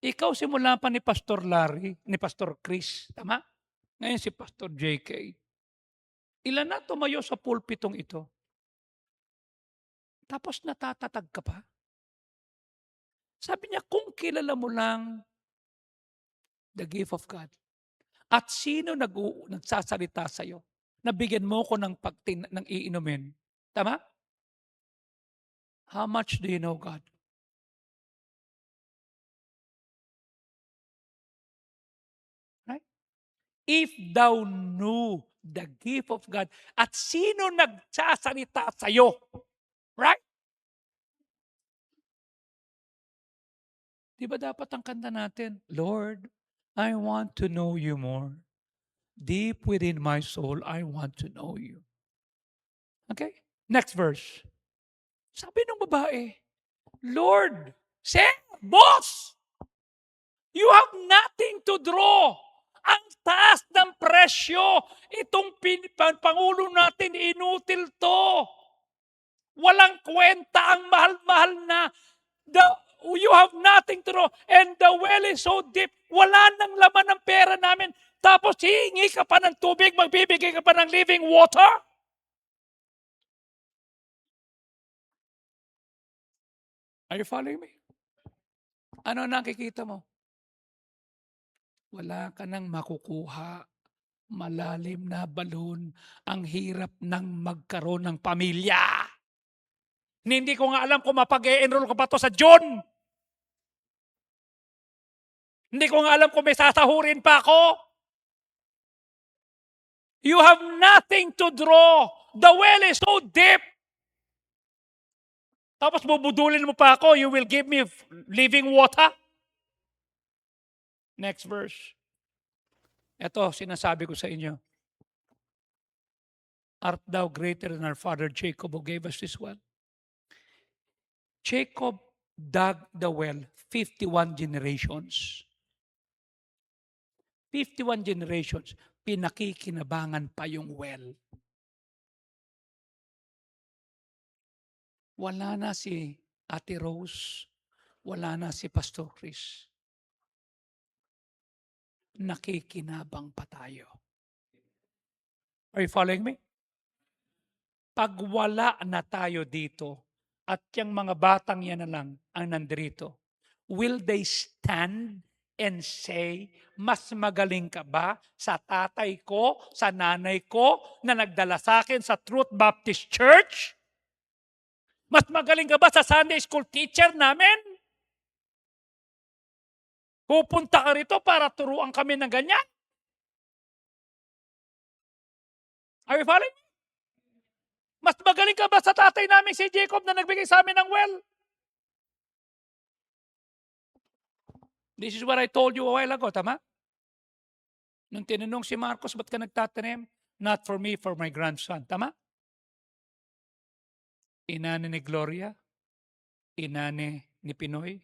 Ikaw simula pa ni Pastor Larry, ni Pastor Chris. Tama? Ngayon si Pastor JK. Ilan na tumayo sa pulpitong ito? Tapos natatatag ka pa? Sabi niya, kung kilala mo lang the gift of God, at sino nagsasalita sa iyo, nabigyan mo ko ng ng iinumin. Tama? How much do you know God? Right? If thou knew the gift of God, at sino nagsasalita sa iyo? Right? Di ba dapat ang kanta natin, Lord, I want to know you more. Deep within my soul, I want to know you. Okay? Next verse. Sabi ng babae, Lord, Sir, Boss, you have nothing to draw. Ang taas ng presyo. Itong Pangulo natin, inutil to. Walang kwenta ang mahal-mahal na. You have nothing to draw. And the well is so deep. Wala nang laman ng pera namin. Tapos hihingi ka pa ng tubig, magbibigay ka pa ng living water? Are you following me? Ano nakikita mo? Wala ka nang makukuha. Malalim na balon. Ang hirap nang magkaroon ng pamilya. Hindi ko nga alam kung mapag-e-enroll ko pa to sa June. Hindi ko nga alam kung may sasahurin pa ako. You have nothing to draw. The well is so deep. Tapos bubudulin mo pa ako, you will give me living water? Next verse. Ito, sinasabi ko sa inyo. Art thou greater than our father Jacob who gave us this well? Jacob dug the well 51 generations. 51 generations, pinakikinabangan pa yung well. Wala na si Ate Rose, wala na si Pastor Chris. Nakikinabang pa tayo. Are you following me? Pag wala na tayo dito, at yung mga batang yan na lang ang nandito, will they stand and say, mas magaling ka ba sa tatay ko, sa nanay ko, na nagdala sa akin sa Truth Baptist Church? Mas magaling ka ba sa Sunday school teacher namin? Pupunta ka rito para turuan kami ng ganyan? Are you following? Mas magaling ka ba sa tatay namin si Jacob na nagbigay sa amin ng well? This is what I told you a while ago, tama? Nung tinanong si Marcos, ba't ka nagtatanim? Not for me, for my grandson. Tama? Inane ni Gloria, inane ni Pinoy,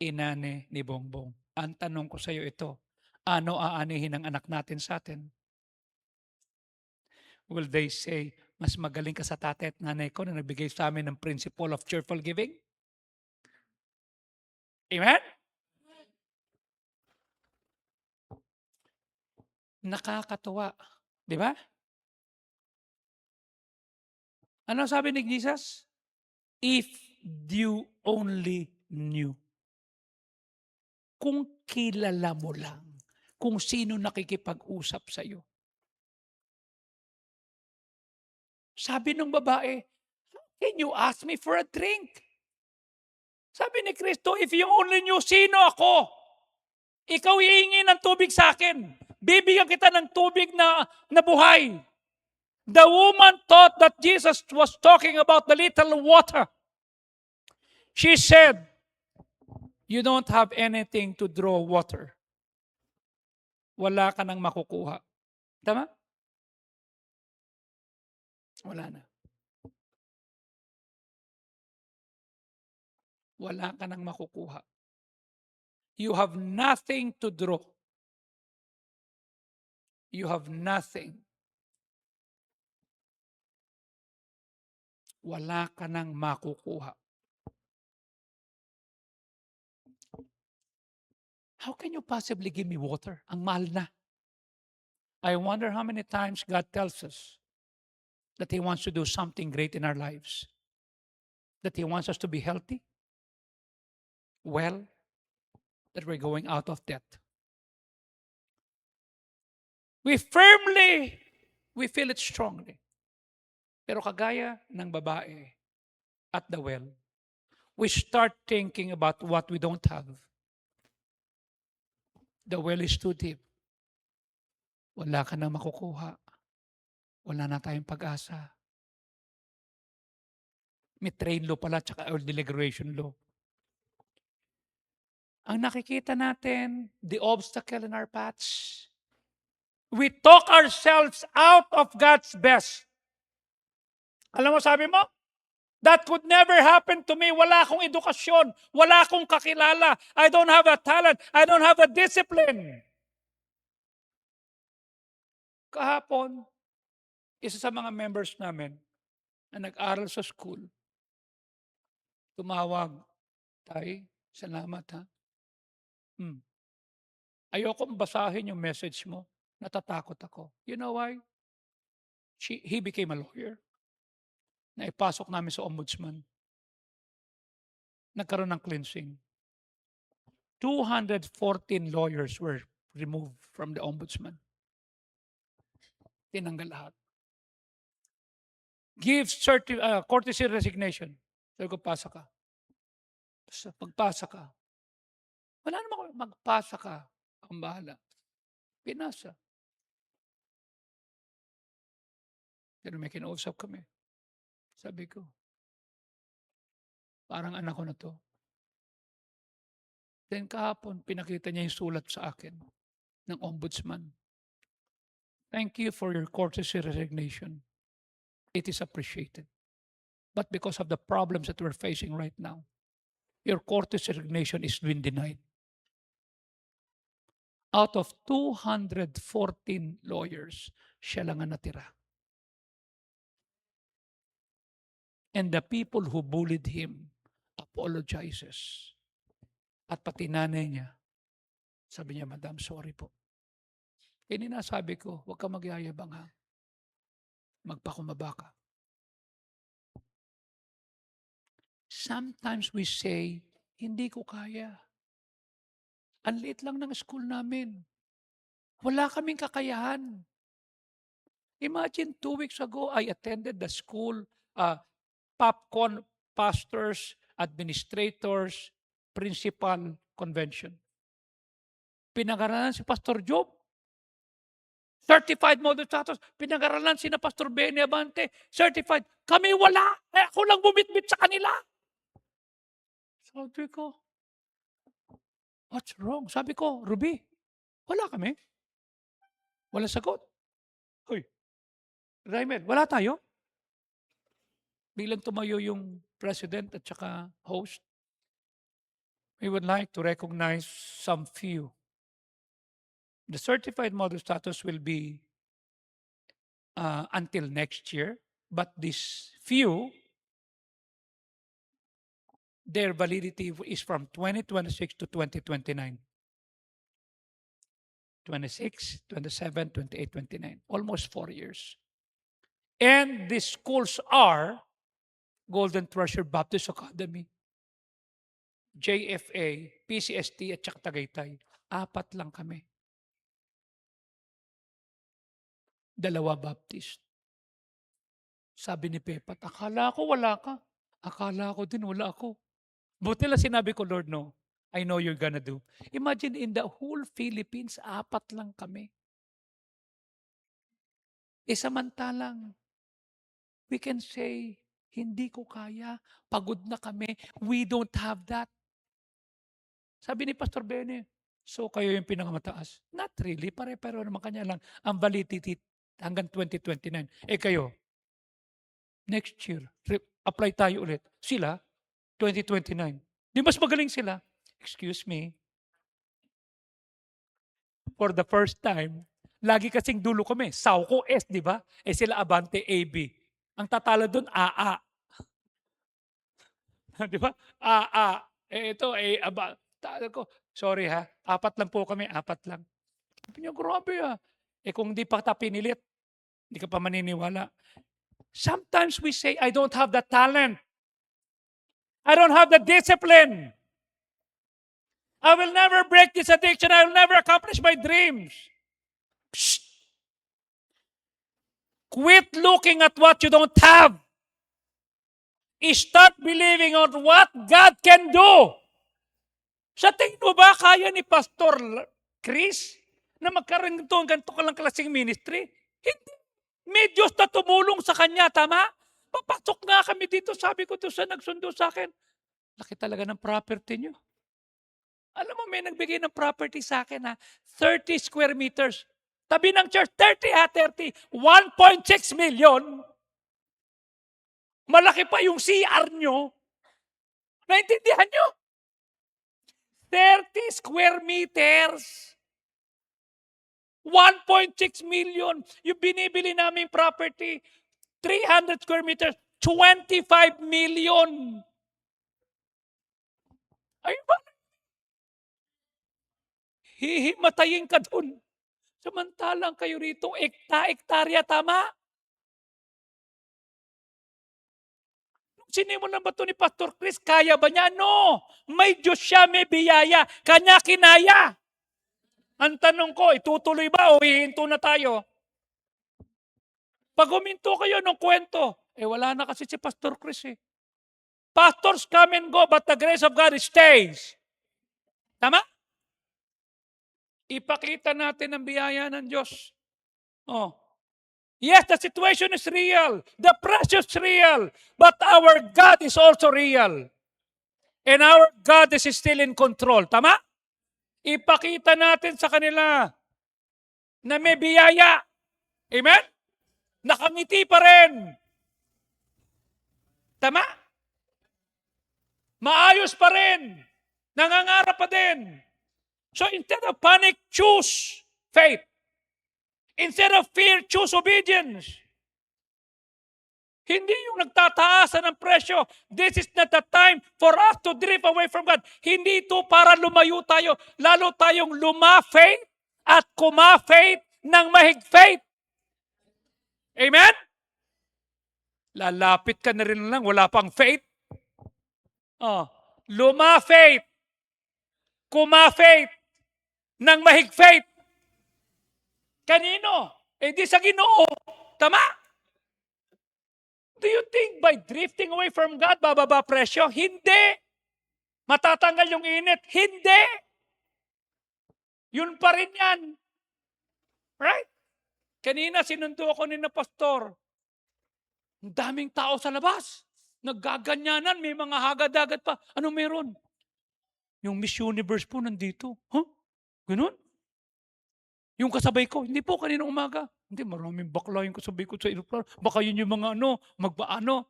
inane ni Bongbong. Ang tanong ko sa iyo ito, ano aanihin ng anak natin sa atin? Will they say, mas magaling ka sa tatay at nanay ko na nagbigay sa amin ng principle of cheerful giving? Amen? Nakakatuwa. Di ba? Ano sabi ni Jesus? If you only knew. Kung kilala mo lang kung sino nakikipag-usap sa iyo. Sabi ng babae, "Can you ask me for a drink?" Sabi ni Kristo, "If you only knew sino ako, ikaw hihingi ng tubig sa akin. Bibigyan kita ng tubig na buhay." The woman thought that Jesus was talking about the little water. She said, "You don't have anything to draw water. Wala ka nang makukuha." Tama? Wala na. Wala ka nang makukuha. You have nothing to draw. You have nothing. Wala ka nang makukuha. How can you possibly give me water? Ang mahal na. I wonder how many times God tells us that He wants to do something great in our lives. That He wants us to be healthy, well, that we're going out of debt. We feel it strongly. Pero kagaya ng babae at the well, we start thinking about what we don't have. The well is too deep. Wala ka na makukuha. Wala na tayong pag-asa. May train law pala, tsaka early liberation law. Ang nakikita natin, the obstacle in our paths. We talk ourselves out of God's best. Alam mo, sabi mo, that could never happen to me. Wala akong edukasyon. Wala akong kakilala. I don't have a talent. I don't have a discipline. Kahapon, isa sa mga members namin na nag-aral sa school, tumawag, "Tay, salamat ha. Ayokong basahin yung message mo. Natatakot ako." You know why? He became a lawyer. Naipasok namin sa ombudsman. Nagkaroon ng cleansing. 214 lawyers were removed from the ombudsman. Tinanggal lahat. Give courtesy resignation. Sabi ko, pasa ka. Basta pagpasa ka. Wala naman ko, magpasa ka. Ang bahala. Pinasa. Pero may kinausap kami. Sabi ko, parang anak ko na to. Then kahapon, pinakita niya yung sulat sa akin ng ombudsman. "Thank you for your courtesy resignation. It is appreciated. But because of the problems that we're facing right now, your courtesy resignation is being denied." Out of 214 lawyers, siya lang ang natira. And the people who bullied him apologizes. At pati nanay niya, sabi niya, "Madam, sorry po." Sabi ko, "Huwag ka magyayabang ha. Magpakumbaba ka." Sometimes we say, "Hindi ko kaya. Ang liit lang ng school namin. Wala kaming kakayahan." Imagine 2 weeks ago, I attended the school popcorn pastors, administrators, principal convention. Pinag-aralan si Pastor Job. Certified model status. Pinag-aralan si na Pastor Benny Abante. Certified. Kami wala. Ako lang bumitbit sa kanila. Sabi ko, what's wrong? Sabi ko, "Ruby, wala kami." Wala sagot. Hoy, Raymond, wala tayo? Biglang tumayo yung president at saka host. "We would like to recognize some few. The certified model status will be until next year, but these few, their validity is from 2026 to 2029. 26, 27, 28, 29. Almost 4 years. And these schools are Golden Treasure Baptist Academy, JFA, PCST at saka Tagaytay. 4 lang kami. 2 Baptist. Sabi ni Pepat, "Akala ko wala ka. Akala ko din wala ako." Buti lang sinabi ko, "Lord, no. I know you're gonna do." Imagine in the whole Philippines, 4 lang kami. Samantalang we can say, "Hindi ko kaya, pagod na kami." We don't have that. Sabi ni Pastor Bene, "So kayo yung pinakamataas?" Not really, pare-pareho naman, kanya lang ang validity hanggang 2029. Kayo, next year, apply tayo ulit. Sila, 2029. 'Di mas magaling sila? Excuse me, for the first time, lagi kasing dulo kami, Sauco S, 'di ba? Sila Abante AB. Ang tatalo dun, AA. 'Di ba? AA. Ito, sabi ko, "Sorry ha, 4 lang po kami, 4 lang." Sabi niya, "Grabe ah." Kung di pa kita pinilit, hindi ka pa maniniwala. Sometimes we say, "I don't have the talent. I don't have the discipline. I will never break this addiction. I will never accomplish my dreams." Psst! Quit looking at what you don't have. Start believing on what God can do. Sa tingin mo ba kaya ni Pastor Chris na magkaroon ng ganito ka lang klaseng ministry? Hindi. May Diyos na tumulong sa kanya, tama? Papasok nga kami dito, sabi ko doon sa nagsundo sa akin, "Laki talaga ng property niyo." Alam mo, may nagbigay ng property sa akin, 30 square meters. Tabi ng church, 30 30. 1.6 million. Malaki pa yung CR nyo. Naintindihan nyo? 30 square meters. 1.6 million. Yung binibili naming property, 300 square meters, 25 million. Ay ba? Hihimatayin ka dun. Samantalang kayo rito, ektarya, tama? Sinimulan ba ito ni Pastor Chris? Kaya ba niya? No! May Diyos siya, may biyaya. Kanya kinaya. Ang tanong ko, itutuloy ba o hihinto na tayo? Pag huminto kayo ng kwento, wala na kasi si Pastor Chris eh. Pastors come and go, but the grace of God stays. Tama? Ipakita natin ang biyaya ng Diyos. Oh. Yes, the situation is real. The pressure is real. But our God is also real. And our God is still in control. Tama? Ipakita natin sa kanila na may biyaya. Amen? Nakangiti pa rin. Tama? Maayos pa rin. Nangangarap pa din. So instead of panic, choose faith. Instead of fear, choose obedience. Hindi yung nagtataasan ng presyo. This is not the time for us to drift away from God. Hindi ito para lumayo tayo. Lalo tayong luma-faith at kuma-faith ng mahig-faith. Amen? Lalapit ka na rin lang, wala pang faith. Luma-faith, kuma-faith ng mahig-faith. Kanino? Di sa Ginoo. Tama? Do you think by drifting away from God, bababa presyo? Hindi. Matatanggal yung init? Hindi. Yun pa rin yan. Right? Kanina sinundo ako ni na pastor. Ang daming tao sa labas. Naggaganyanan, may mga hagad-hagad pa. Ano meron? Yung Miss Universe po nandito. Ganun? Yung kasabay ko, hindi po kaninang umaga. Hindi, maraming bakla yung kasabay ko sa aeroplano. Baka yun yung mga magbaano.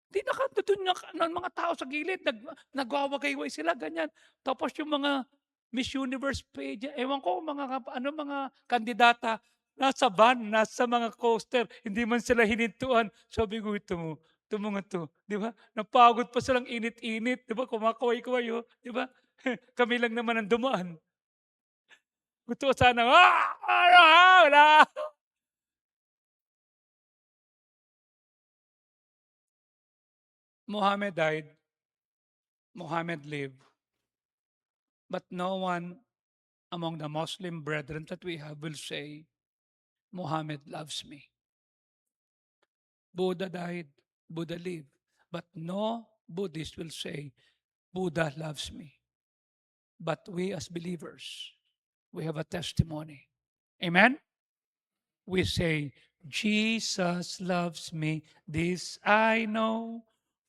Hindi doon ng mga tao sa gilid, nagwawagayway sila, ganyan. Tapos yung mga Miss Universe page, ewan ko, mga kandidata, nasa van, nasa mga coaster, hindi man sila hinintuan. Sabi ko, ito mga to, di ba? Napagod pa silang init-init, di ba? Kumakaway-kaway, di ba? Kami lang naman ang dumaan. Gusto sana, wala. Muhammad died. Muhammad lived. But no one among the Muslim brethren that we have will say, Muhammad loves me. Buddha died, Buddha lived. But no Buddhist will say, Buddha loves me. But we as believers, we have a testimony. Amen? We say, Jesus loves me, this I know,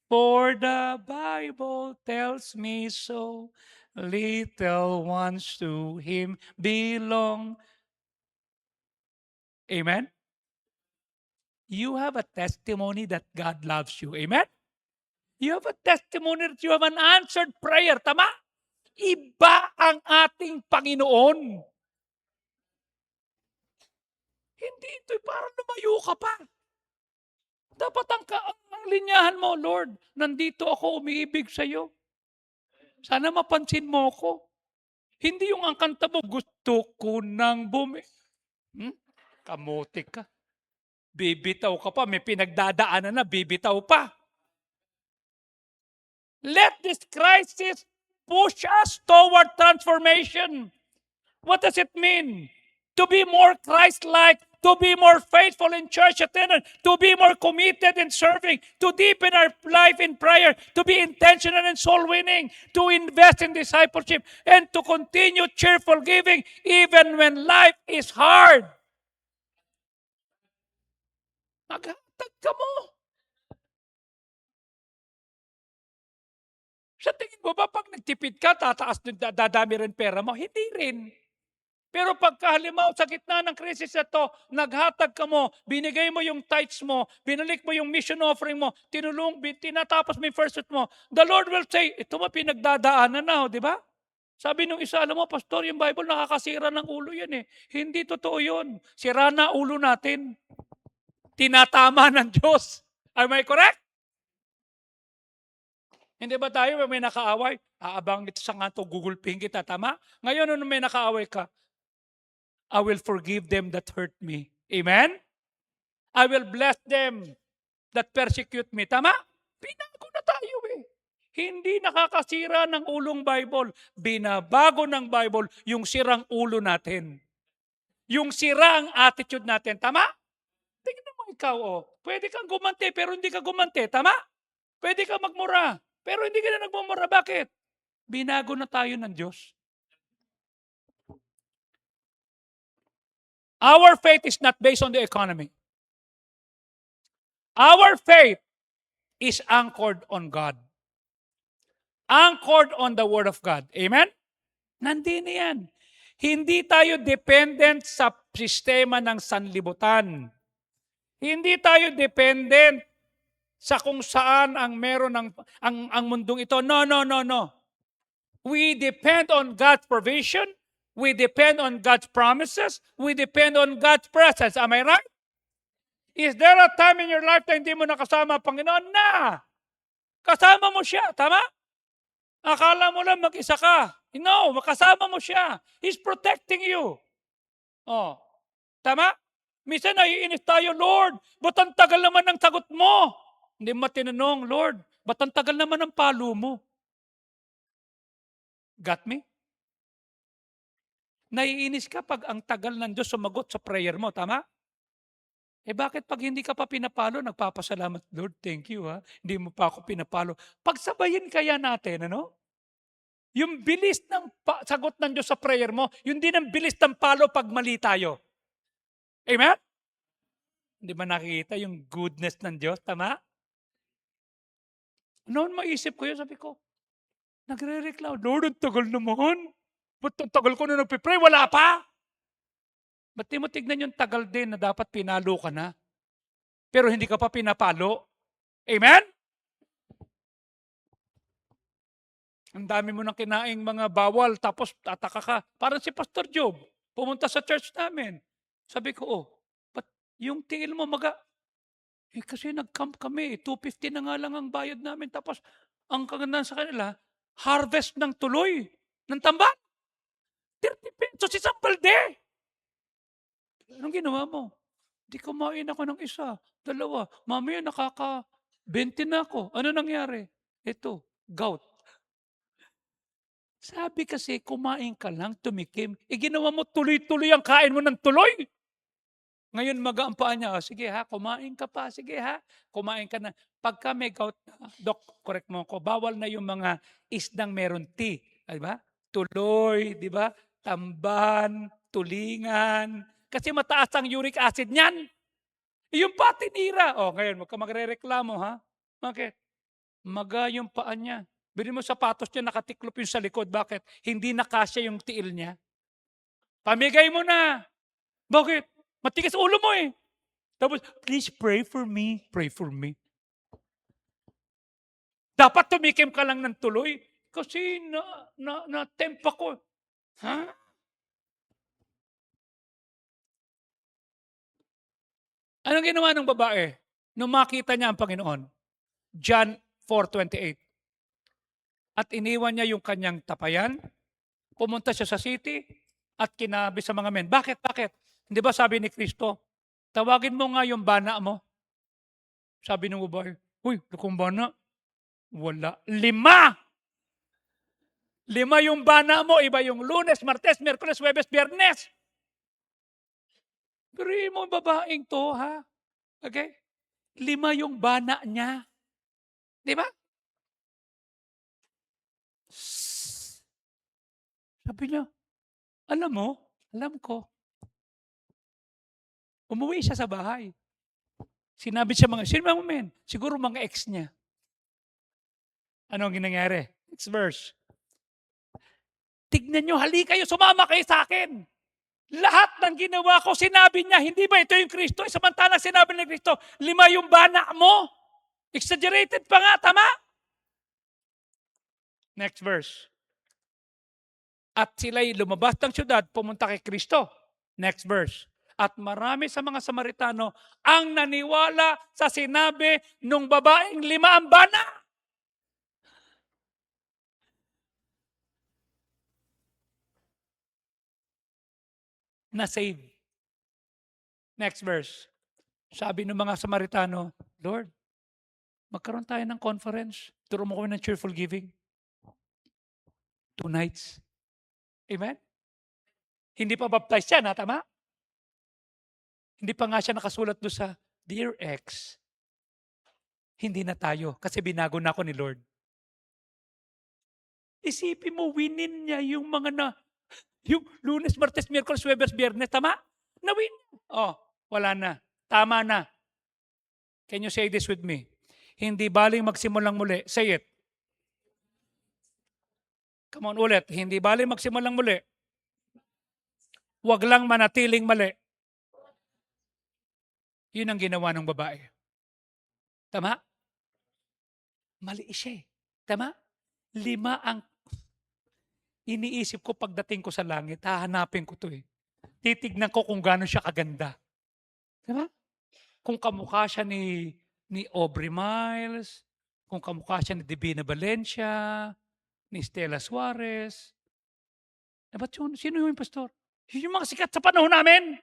for the Bible tells me so. Little ones to Him belong. Amen? You have a testimony that God loves you. Amen? You have a testimony that you have an answered prayer. Tama? Iba ang ating Panginoon. Hindi ito parang lumayo ka pa. Dapat ang linyahan mo, Lord, nandito ako, umiibig sa'yo. Sana mapansin mo ko. Hindi yung ang kanta mo, gusto ko nang Hmm? Kamote ka. Bibitaw ka pa, may pinagdadaanan na, bibitaw pa. Let this crisis push us toward transformation. What does it mean? To be more Christ-like, to be more faithful in church attendance, to be more committed in serving, to deepen our life in prayer, to be intentional in soul winning, to invest in discipleship, and to continue cheerful giving even when life is hard. Maghatag ka mo. Sa tingin mo ba pag nagtipid ka, dadami rin pera mo? Hindi rin. Pero pagka halimbawa sa gitna ng krisis na to, naghatag ka mo, binigay mo yung tithes mo, binalik mo yung mission offering mo, tinatapos mo yung first fruit mo, the Lord will say, ito ba pinagdadaanan na, di ba? Sabi nung isa, alam mo, Pastor, yung Bible nakakasira ng ulo yan eh. Hindi totoo yun. Sira na ulo natin. Tinatama ng Diyos. Am I correct? Hindi ba tayo may nakaaway? Aabang ito sa nga to, Google Ping kita, tama? Ngayon, ano may nakaaway ka? I will forgive them that hurt me. Amen? I will bless them that persecute me. Tama? Binago na tayo eh. Hindi nakakasira ng ulong Bible. Binabago ng Bible yung sirang ulo natin. Yung sira ang attitude natin. Tama? Tingnan mo ikaw, oh. Pwede kang gumanti pero hindi ka gumanti. Tama? Pwede kang magmura pero hindi ka na nagmumura. Bakit? Binago na tayo ng Diyos. Our faith is not based on the economy. Our faith is anchored on God. Anchored on the Word of God. Amen? Nandun yan. Hindi tayo dependent sa sistema ng sanlibutan. Hindi tayo dependent sa kung saan ang meron ang mundong ito. No. We depend on God's provision. We depend on God's promises. We depend on God's presence. Am I right? Is there a time in your life na hindi mo nakasama ang Panginoon? Na! Kasama mo siya. Tama? Akala mo lang mag-isa ka. No, makasama mo siya. He's protecting you. Oh. Tama? Minsan naiinis tayo, Lord, ba't ang tagal naman ng sagot mo? Hindi mo tinanong, Lord, ba't ang tagal naman ng palo mo? Got me? Naiinis ka pag ang tagal ng Diyos sumagot sa prayer mo, tama? Bakit pag hindi ka pa pinapalo, nagpapasalamat, Lord, thank you ha, hindi mo pa ako pinapalo. Pagsabayin kaya natin, ano? Yung bilis ng sagot ng Diyos sa prayer mo, yun din ang bilis ng palo pag mali tayo. Amen? Hindi ba nakikita yung goodness ng Diyos, tama? Noon maisip ko yun, sabi ko, nagre-reklamo, Lord, ang tagal naman. Ba't ang tagal ko na nagpipray? Wala pa. Ba't di mo tignan yung tagal din na dapat pinalo ka na? Pero hindi ka pa pinapalo. Amen? Ang dami mo nang kinaing mga bawal tapos tataka ka. Parang si Pastor Job, pumunta sa church namin. Sabi ko, ba't yung tiil mo kasi nag-camp kami, 250 na nga lang ang bayad namin. Tapos ang kagandahan sa kanila, harvest ng tuloy, ng tambak. 30 pesos isang balde. Anong ginawa mo? Di kumain ako ng isa, dalawa. Mamaya 20 na ako. Ano nangyari? Ito, gout. Sabi kasi, kumain ka lang, tumikim. Ginawa mo tuloy-tuloy ang kain mo ng tuloy. Ngayon maga ang paa niya, "O sige ha, kumain ka pa, sige ha, kumain ka na." Pagka may gout na, "Dok, correct mo ako, bawal na yung mga isdang meron T." Di ba? Tuloy, di ba? Tamban, tulingan. Kasi mataas ang uric acid niyan. Yung pa tinira. O ngayon, wag ka magrereklamo ha. Bakit? Maga yung paa niya. Bilhin mo sapatos niya, nakatiklop yung sa likod. Bakit? Hindi na kasya yung tiil niya. Pamigay mo na. Bakit? Matigas ulo mo eh. Tapos, please pray for me. Pray for me. Dapat tumikim ka lang ng tuloy. Kasi na-tempt ako. Ha? Anong ginawa ng babae? Nung makita niya ang Panginoon, John 4:28. At iniwan niya yung kanyang tapayan, pumunta siya sa city, at kinabi sa mga men. Bakit? Bakit? Hindi ba sabi ni Kristo, tawagin mo nga yung bana mo. Sabi ng babae, uy, kung bana, wala. 5! 5 yung bana mo, iba yung Lunes, Martes, Miyerkules, Huwebes, Biyernes. Pero mo babaeng to, ha? Okay? 5 yung bana niya. Di ba? Sabi niya, alam ko. Umuwi siya sa bahay. Sinabi siya sino mga men? Siguro mga ex niya. Ano ang nangyari? Next verse. Tignan nyo, halika kayo, sumama kayo sa akin. Lahat ng ginawa ko, sinabi niya, hindi ba ito yung Kristo? Samantalang sinabi ni Kristo, 5 yung bana mo. Exaggerated pa nga, tama? Next verse. At sila'y lumabas ng syudad, pumunta kay Kristo. Next verse. At marami sa mga Samaritano ang naniwala sa sinabi nung babaeng 5 ang bana. Na-save. Next verse. Sabi ng mga Samaritano, Lord, magkaroon tayo ng conference. Turo mo kami ng cheerful giving. 2 nights. Amen? Hindi pa baptized siya, tama? Hindi pa nga siya nakasulat doon sa, Dear ex, hindi na tayo kasi binago na ako ni Lord. Isipin mo, winin niya yung yung Lunes, Martes, Miyerkules, Huwebes, Biyernes, tama? Na-win. Oh, wala na. Tama na. Can you say this with me? Hindi baling magsimulang muli. Say it. Come on, ulit. Hindi baling magsimulang muli. Huwag lang manatiling mali. Yun ang ginawa ng babae. Tama? Mali siya eh. Tama? 5 ang iniisip ko pagdating ko sa langit. Hahanapin ko to eh. Titignan ko kung gaano siya kaganda. Tama? Kung kamukha siya ni Aubrey Miles, kung kamukha siya ni Divina Valencia, ni Stella Suarez. Ba't yun? Sino yung pastor? Yung mga sikat sa panahon namin.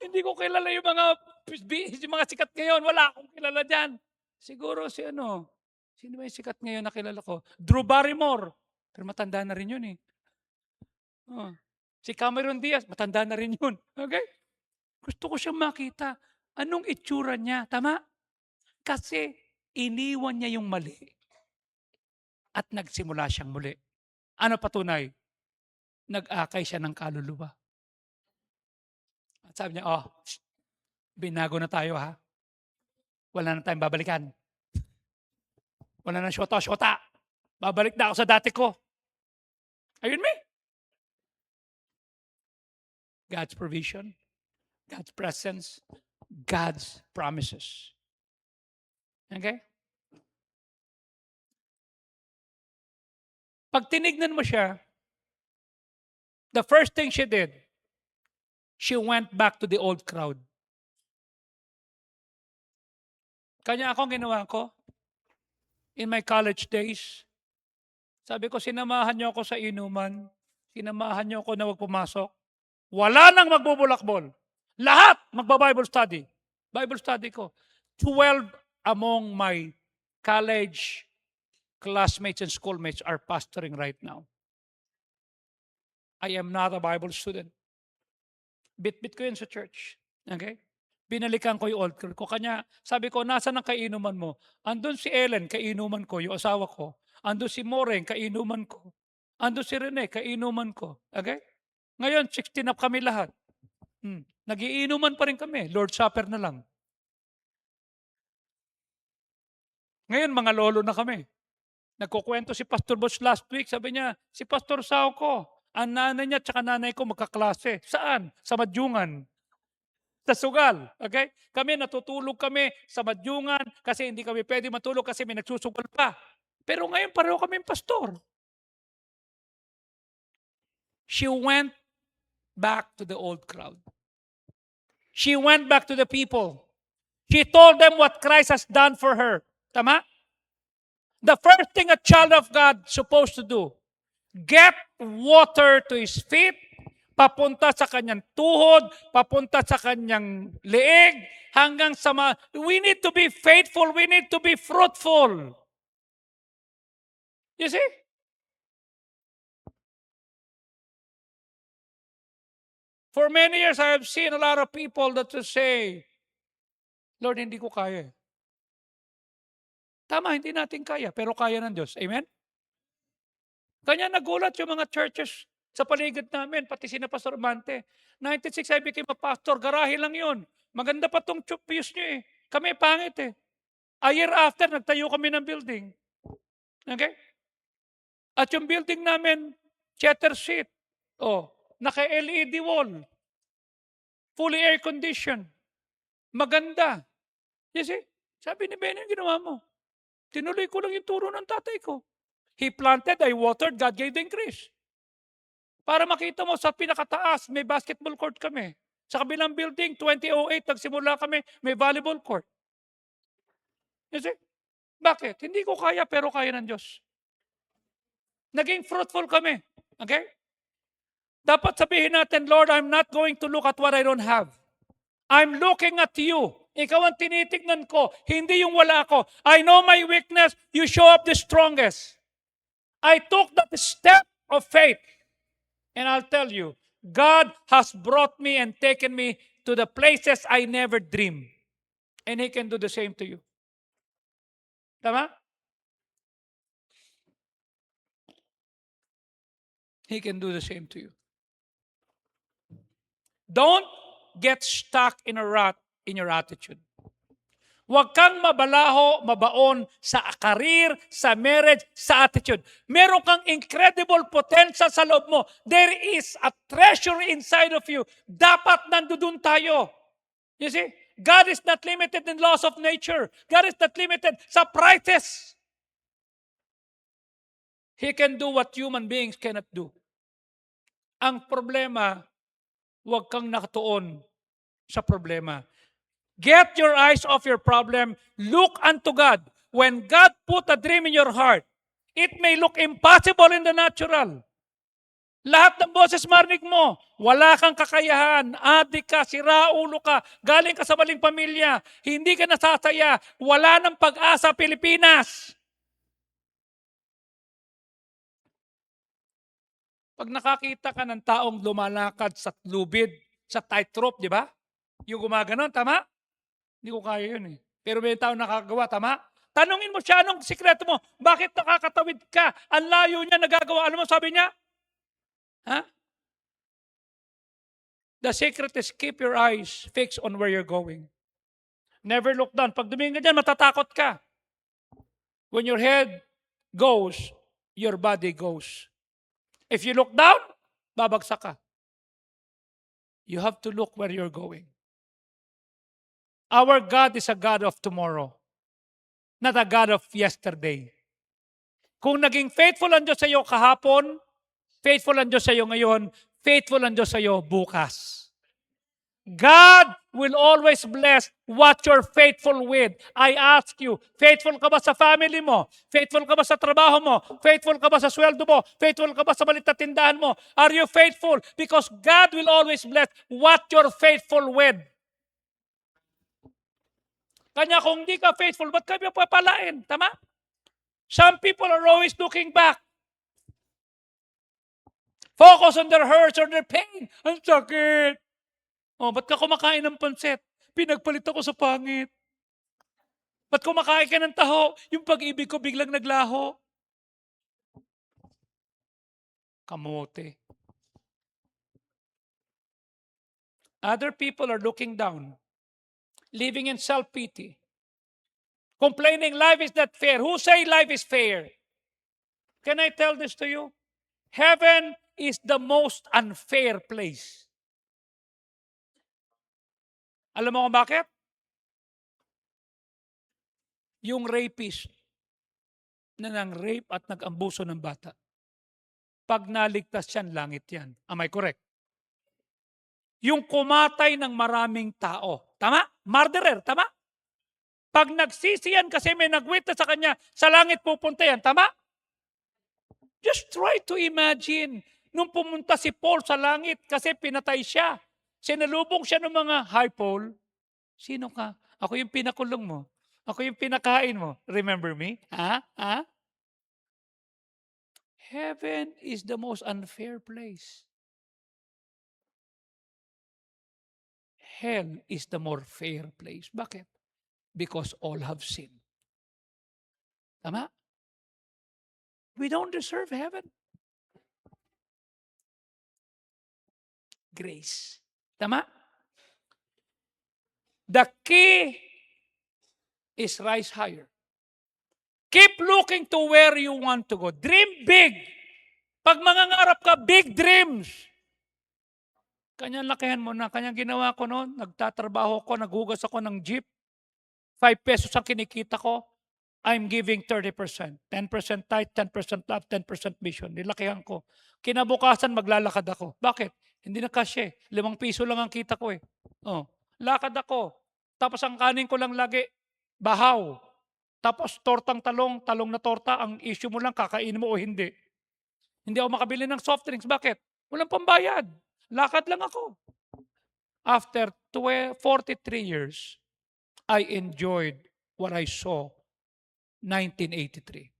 Hindi ko kilala yung mga sikat ngayon. Wala akong kilala dyan. Siguro sino ba yung sikat ngayon na kilala ko? Drew Barrymore. Pero matanda na rin yun eh. Oh. Si Cameron Diaz, matanda na rin yun. Okay? Gusto ko siyang makita. Anong itsura niya? Tama? Kasi iniwan niya yung mali at nagsimula siyang muli. Ano patunay? Nag-akay siya ng kaluluwa. At sabi niya, binago na tayo ha. Wala na tayong babalikan. Wala na syota-syota. Babalik na ako sa dati ko. Ayun me. God's provision, God's presence, God's promises. Okay? Pag tinignan mo siya, the first thing she did, she went back to the old crowd. Kanya akong ginawa ko, in my college days, sabi ko, sinamahan niyo ako sa inuman, sinamahan niyo ako na wag pumasok, wala nang magbubulakbol. Lahat magba-Bible study. Bible study ko. 12 among my college classmates and schoolmates are pastoring right now. I am not a Bible student. Bit-bit ko yun sa church. Okay? Binalikan ko yung old crew ko. Kanya, sabi ko, nasaan ang kainuman mo? Andun si Ellen, kainuman ko, yung asawa ko. Andun si Maureen, kainuman ko. Andun si Rene, kainuman ko. Okay? Ngayon, 16 up kami lahat. Nagiinuman pa rin kami. Lord Supper na lang. Ngayon, mga lolo na kami. Nagkukwento si Pastor Boss last week. Sabi niya, si Pastor Sao ko, ang nanay niya at nanay ko magkaklase. Saan? Sa Madyungan. Sa sugal. Okay? Kami natutulog kami sa Madyungan kasi hindi kami pwede matulog kasi may nagsusugal pa. Pero ngayon pareho kami pastor. She went back to the old crowd. She went back to the people. She told them what Christ has done for her. Tama? The first thing a child of God supposed to do, get water to his feet, papunta sa kanyang tuhod, papunta sa kanyang leeg, hanggang sa we need to be faithful, we need to be fruitful. You see? For many years, I have seen a lot of people that will say, Lord, hindi ko kaya. Tama, hindi natin kaya, pero kaya ng Diyos. Amen? Kanya nagulat yung mga churches sa paligid namin, pati sina Pastor Mante. 96 I became a pastor, garahe lang yun. Maganda pa tong views nyo eh. Kami pangit eh. A year after, nagtayo kami ng building. Okay? At yung building namin, cheddar sheet. Oh, naka-LED wall. Fully air conditioned. Maganda. You see? Sabi ni Ben, ginawa mo. Tinuloy ko lang yung turo ng tatay ko. He planted, I watered, God gave the increase. Para makita mo, sa pinakataas, may basketball court kami. Sa kabilang building, 2008, nagsimula kami, may volleyball court. You see? Bakit? Hindi ko kaya, pero kaya ng Diyos. Naging fruitful kami. Okay? Dapat sabihin natin, Lord, I'm not going to look at what I don't have. I'm looking at you. Ikaw ang tinitignan ko, hindi yung wala ako. I know my weakness, you show up the strongest. I took that step of faith. And I'll tell you, God has brought me and taken me to the places I never dreamed. And He can do the same to you. Tama? He can do the same to you. Don't get stuck in a rut in your attitude. Huwag kang mabalaho, mabaon sa career, sa marriage, sa attitude. Meron kang incredible potential sa loob mo. There is a treasure inside of you. Dapat nandoon tayo. You see? God is not limited in laws of nature. God is not limited sa prices. He can do what human beings cannot do. Ang problema, huwag kang nakatuon sa problema. Get your eyes off your problem. Look unto God. When God put a dream in your heart, it may look impossible in the natural. Lahat ng boses marinig mo, wala kang kakayahan, adik ka, siraulo ka, galing ka sa maling pamilya, hindi ka nasasaya, wala ng pag-asa Pilipinas. Pag nakakita ka ng taong lumalakad sa lubid, sa tightrope, di ba? Yung gumaganon, tama? Hindi ko kaya yun eh. Pero may tao nakagawa, tama? Tanungin mo siya, anong sikreto mo? Bakit nakakatawid ka? Ang layo niya nagagawa. Ano mo sabi niya? Ha? The secret is keep your eyes fixed on where you're going. Never look down. Pag dumingin ka dyan, matatakot ka. When your head goes, your body goes. If you look down, babagsak ka. You have to look where you're going. Our God is a God of tomorrow, not a God of yesterday. Kung naging faithful ang Diyos sa iyo kahapon, faithful ang Diyos sa iyo ngayon, faithful ang Diyos sa iyo bukas. God will always bless what you're faithful with. I ask you, faithful ka ba sa family mo? Faithful ka ba sa trabaho mo? Faithful ka ba sa sweldo mo? Faithful ka ba sa maliit na tindahan mo? Are you faithful? Because God will always bless what you're faithful with. Kanya kung hindi ka faithful, ba't ka papalain? Tama? Some people are always looking back. Focus on their hurts or their pain. Ang sakit. Ba't ka kumakain ng pansit? Pinagpalit ako sa pangit. Ba't kumakain ka ng taho? Yung pag-ibig ko biglang naglaho. Kamote. Other people are looking down, living in self-pity, complaining life is not fair. Who say life is fair? Can I tell this to you? Heaven is the most unfair place. Alam mo kung bakit? Yung rapist na nang-rape at nag-ambuso ng bata. Pag naligtas yan, langit yan. Am I correct? Yung kumatay ng maraming tao. Tama? Murderer, tama? Pag nagsisiyan kasi may nagwitness sa kanya, sa langit pupunta yan. Tama? Just try to imagine, nung pumunta si Paul sa langit kasi pinatay siya. Sinalubong siya ng mga, "Hi Paul, sino ka? Ako yung pinakulong mo. Ako yung pinakain mo. Remember me?" Ha? Ha? Heaven is the most unfair place. Hell is the more fair place. Bakit? Because all have sinned. Tama? We don't deserve heaven. Grace. Tama? The key is rise higher. Keep looking to where you want to go. Dream big. Pag mangangarap ka, big dreams. Kanyang lakihan mo na. Kanyang ginawa ko noon, nagtatrabaho ko, naghugas ako ng jeep. 5 pesos ang kinikita ko. I'm giving 30%. 10% tithe, 10% love, 10% mission. Nilakihan ko. Kinabukasan, maglalakad ako. Bakit? Hindi na kasya. 5 piso lang ang kita ko eh. Lakad ako. Tapos ang kanin ko lang lagi, bahaw. Tapos tortang talong, talong na torta, ang issue mo lang, kakainin mo o hindi. Hindi ako makabili ng soft drinks. Bakit? Walang pambayad. Lakad lang ako. After 43 years, I enjoyed what I saw 1983.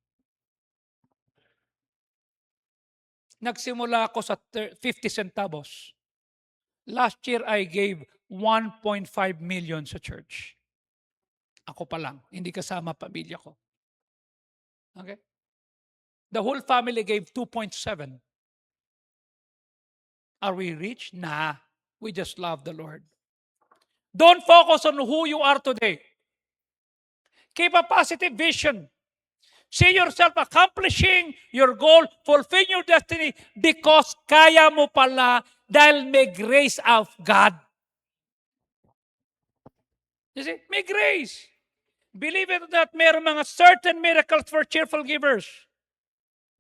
Nagsimula ako sa 50 centavos. Last year, I gave 1.5 million sa church. Ako pa lang, hindi kasama pamilya ko. Okay? The whole family gave 2.7. Are we rich? Nah. We just love the Lord. Don't focus on who you are today. Keep a positive vision. See yourself accomplishing your goal, fulfill your destiny because kaya mo pala dahil may grace of God. You see, may grace. Believe it or not, mayroong mga certain miracles for cheerful givers.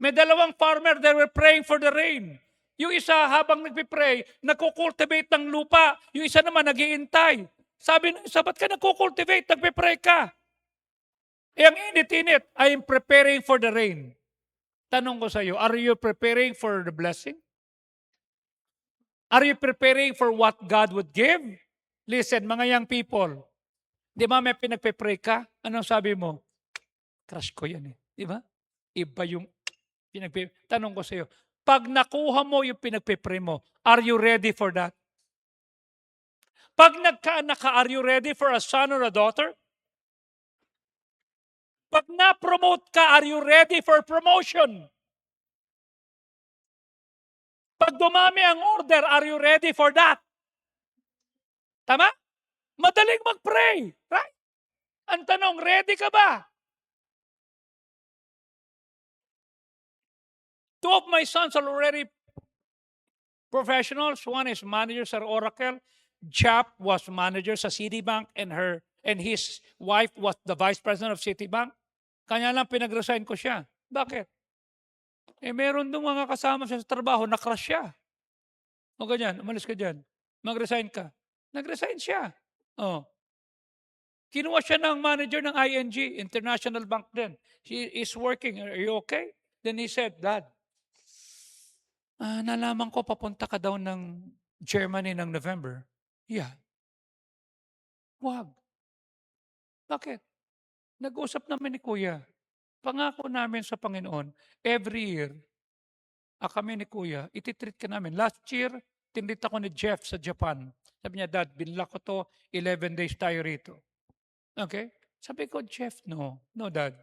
May 2 farmer, they were praying for the rain. Yung isa habang nagpipray, nagkukultivate ng lupa. Yung isa naman nagiintay. Sabi ng isa, ba't ka nagkukultivate? Nagpipray ka. Ang init-init, I am preparing for the rain. Tanong ko sa iyo, are you preparing for the blessing? Are you preparing for what God would give? Listen, mga young people, di ba may pinagpe-pray ka? Anong sabi mo? Crush ko yan eh. Di ba? Iba yung tanong ko sa iyo, pag nakuha mo yung pinagpe-pray mo, are you ready for that? Pag nagkaanak ka, are you ready for a son or a daughter? Pag na-promote ka, are you ready for promotion? Pag dumami ang order, are you ready for that? Tama? Madaling mag-pray. Right? Ang tanong, ready ka ba? 2 of my sons are already professionals. One is manager sa Oracle. Jap was manager sa Citibank and his wife was the vice president of Citibank. Kanya lang pinag-resign ko siya. Bakit? Meron doon mga kasama siya sa trabaho, na-crush siya. O ganyan, umalis ka dyan. Mag-resign ka. Nag-resign siya. Kinuha siya ng manager ng ING, International Bank din. He is working. Are you okay? Then he said, Dad, nalaman ko papunta ka daw ng Germany ng November. Yeah. Wag. Bakit? Nag-usap namin ni Kuya. Pangako namin sa Panginoon, every year, kami ni Kuya, ititreat ka namin. Last year, tinrit ako ni Jeff sa Japan. Sabi niya, Dad, binlock ko to, 11 days tayo rito. Okay? Sabi ko, Jeff, no. No, Dad.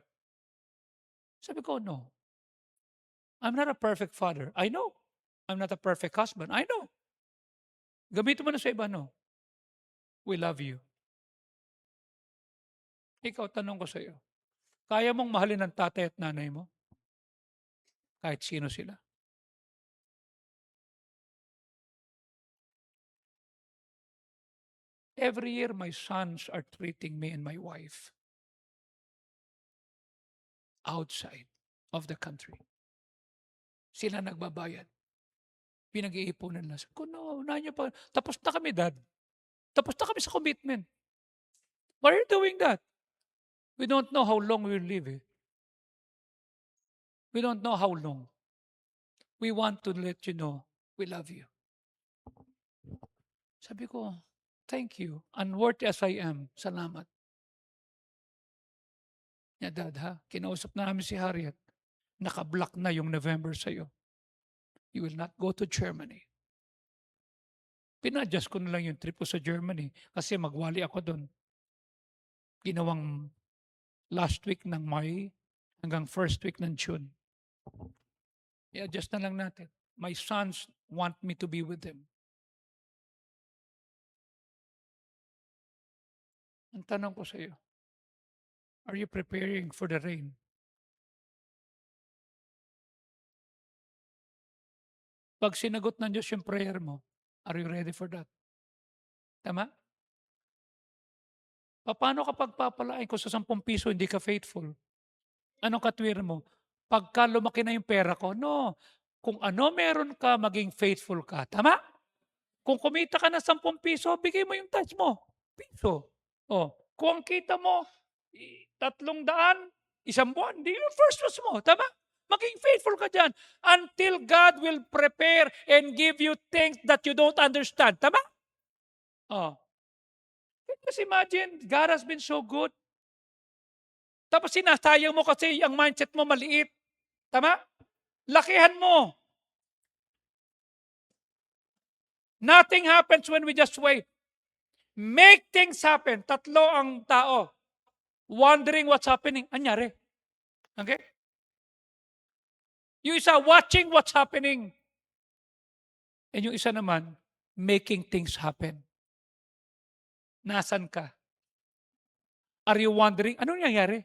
Sabi ko, no. I'm not a perfect father. I know. I'm not a perfect husband. I know. Gamitin mo na sa iba, no. We love you. Ikaw, tanong ko sa iyo. Kaya mong mahalin ng tatay at nanay mo? Kahit sino sila. Every year, my sons are treating me and my wife outside of the country. Sila nagbabayad. Pinag-iipunan lang. Sabi ko, no, unahin niyo pa. Tapos na kami, Dad. Tapos na kami sa commitment. Why are you doing that? We don't know how long we'll live. Eh. We don't know how long. We want to let you know we love you. Sabi ko, thank you. Unworthy as I am, salamat. Ya, Dad, ha? Kinausap na namin si Harriet. Naka-block na yung November sa'yo. You will not go to Germany. Pinadjust ko na lang yung trip ko sa Germany kasi magwali ako doon. Ginawang last week ng May hanggang first week ng June. I-adjust na lang natin. My sons want me to be with them. Ang tanong ko sa iyo, are you preparing for the rain? Pag sinagot ng Diyos yung prayer mo, are you ready for that? Tama? Paano kapag papalain ko sa 10 piso, hindi ka faithful? Anong katwir mo? Pagka lumaki na yung pera ko, no. Kung ano meron ka, maging faithful ka. Tama? Kung kumita ka ng 10 piso, bigay mo yung touch mo. Piso. Oh, kung ang kita mo, 300, isang buwan, di yung first loss mo. Tama? Maging faithful ka dyan until God will prepare and give you things that you don't understand. Tama? Oh. Just imagine, God has been so good. Tapos sinasayang mo kasi ang mindset mo maliit. Tama? Lakihan mo. Nothing happens when we just wait. Make things happen. 3 ang tao. Wondering what's happening. Anyari? Okay? Yung isa, watching what's happening. And yung isa naman, making things happen. Nasaan ka? Are you wondering, ano nangyayari?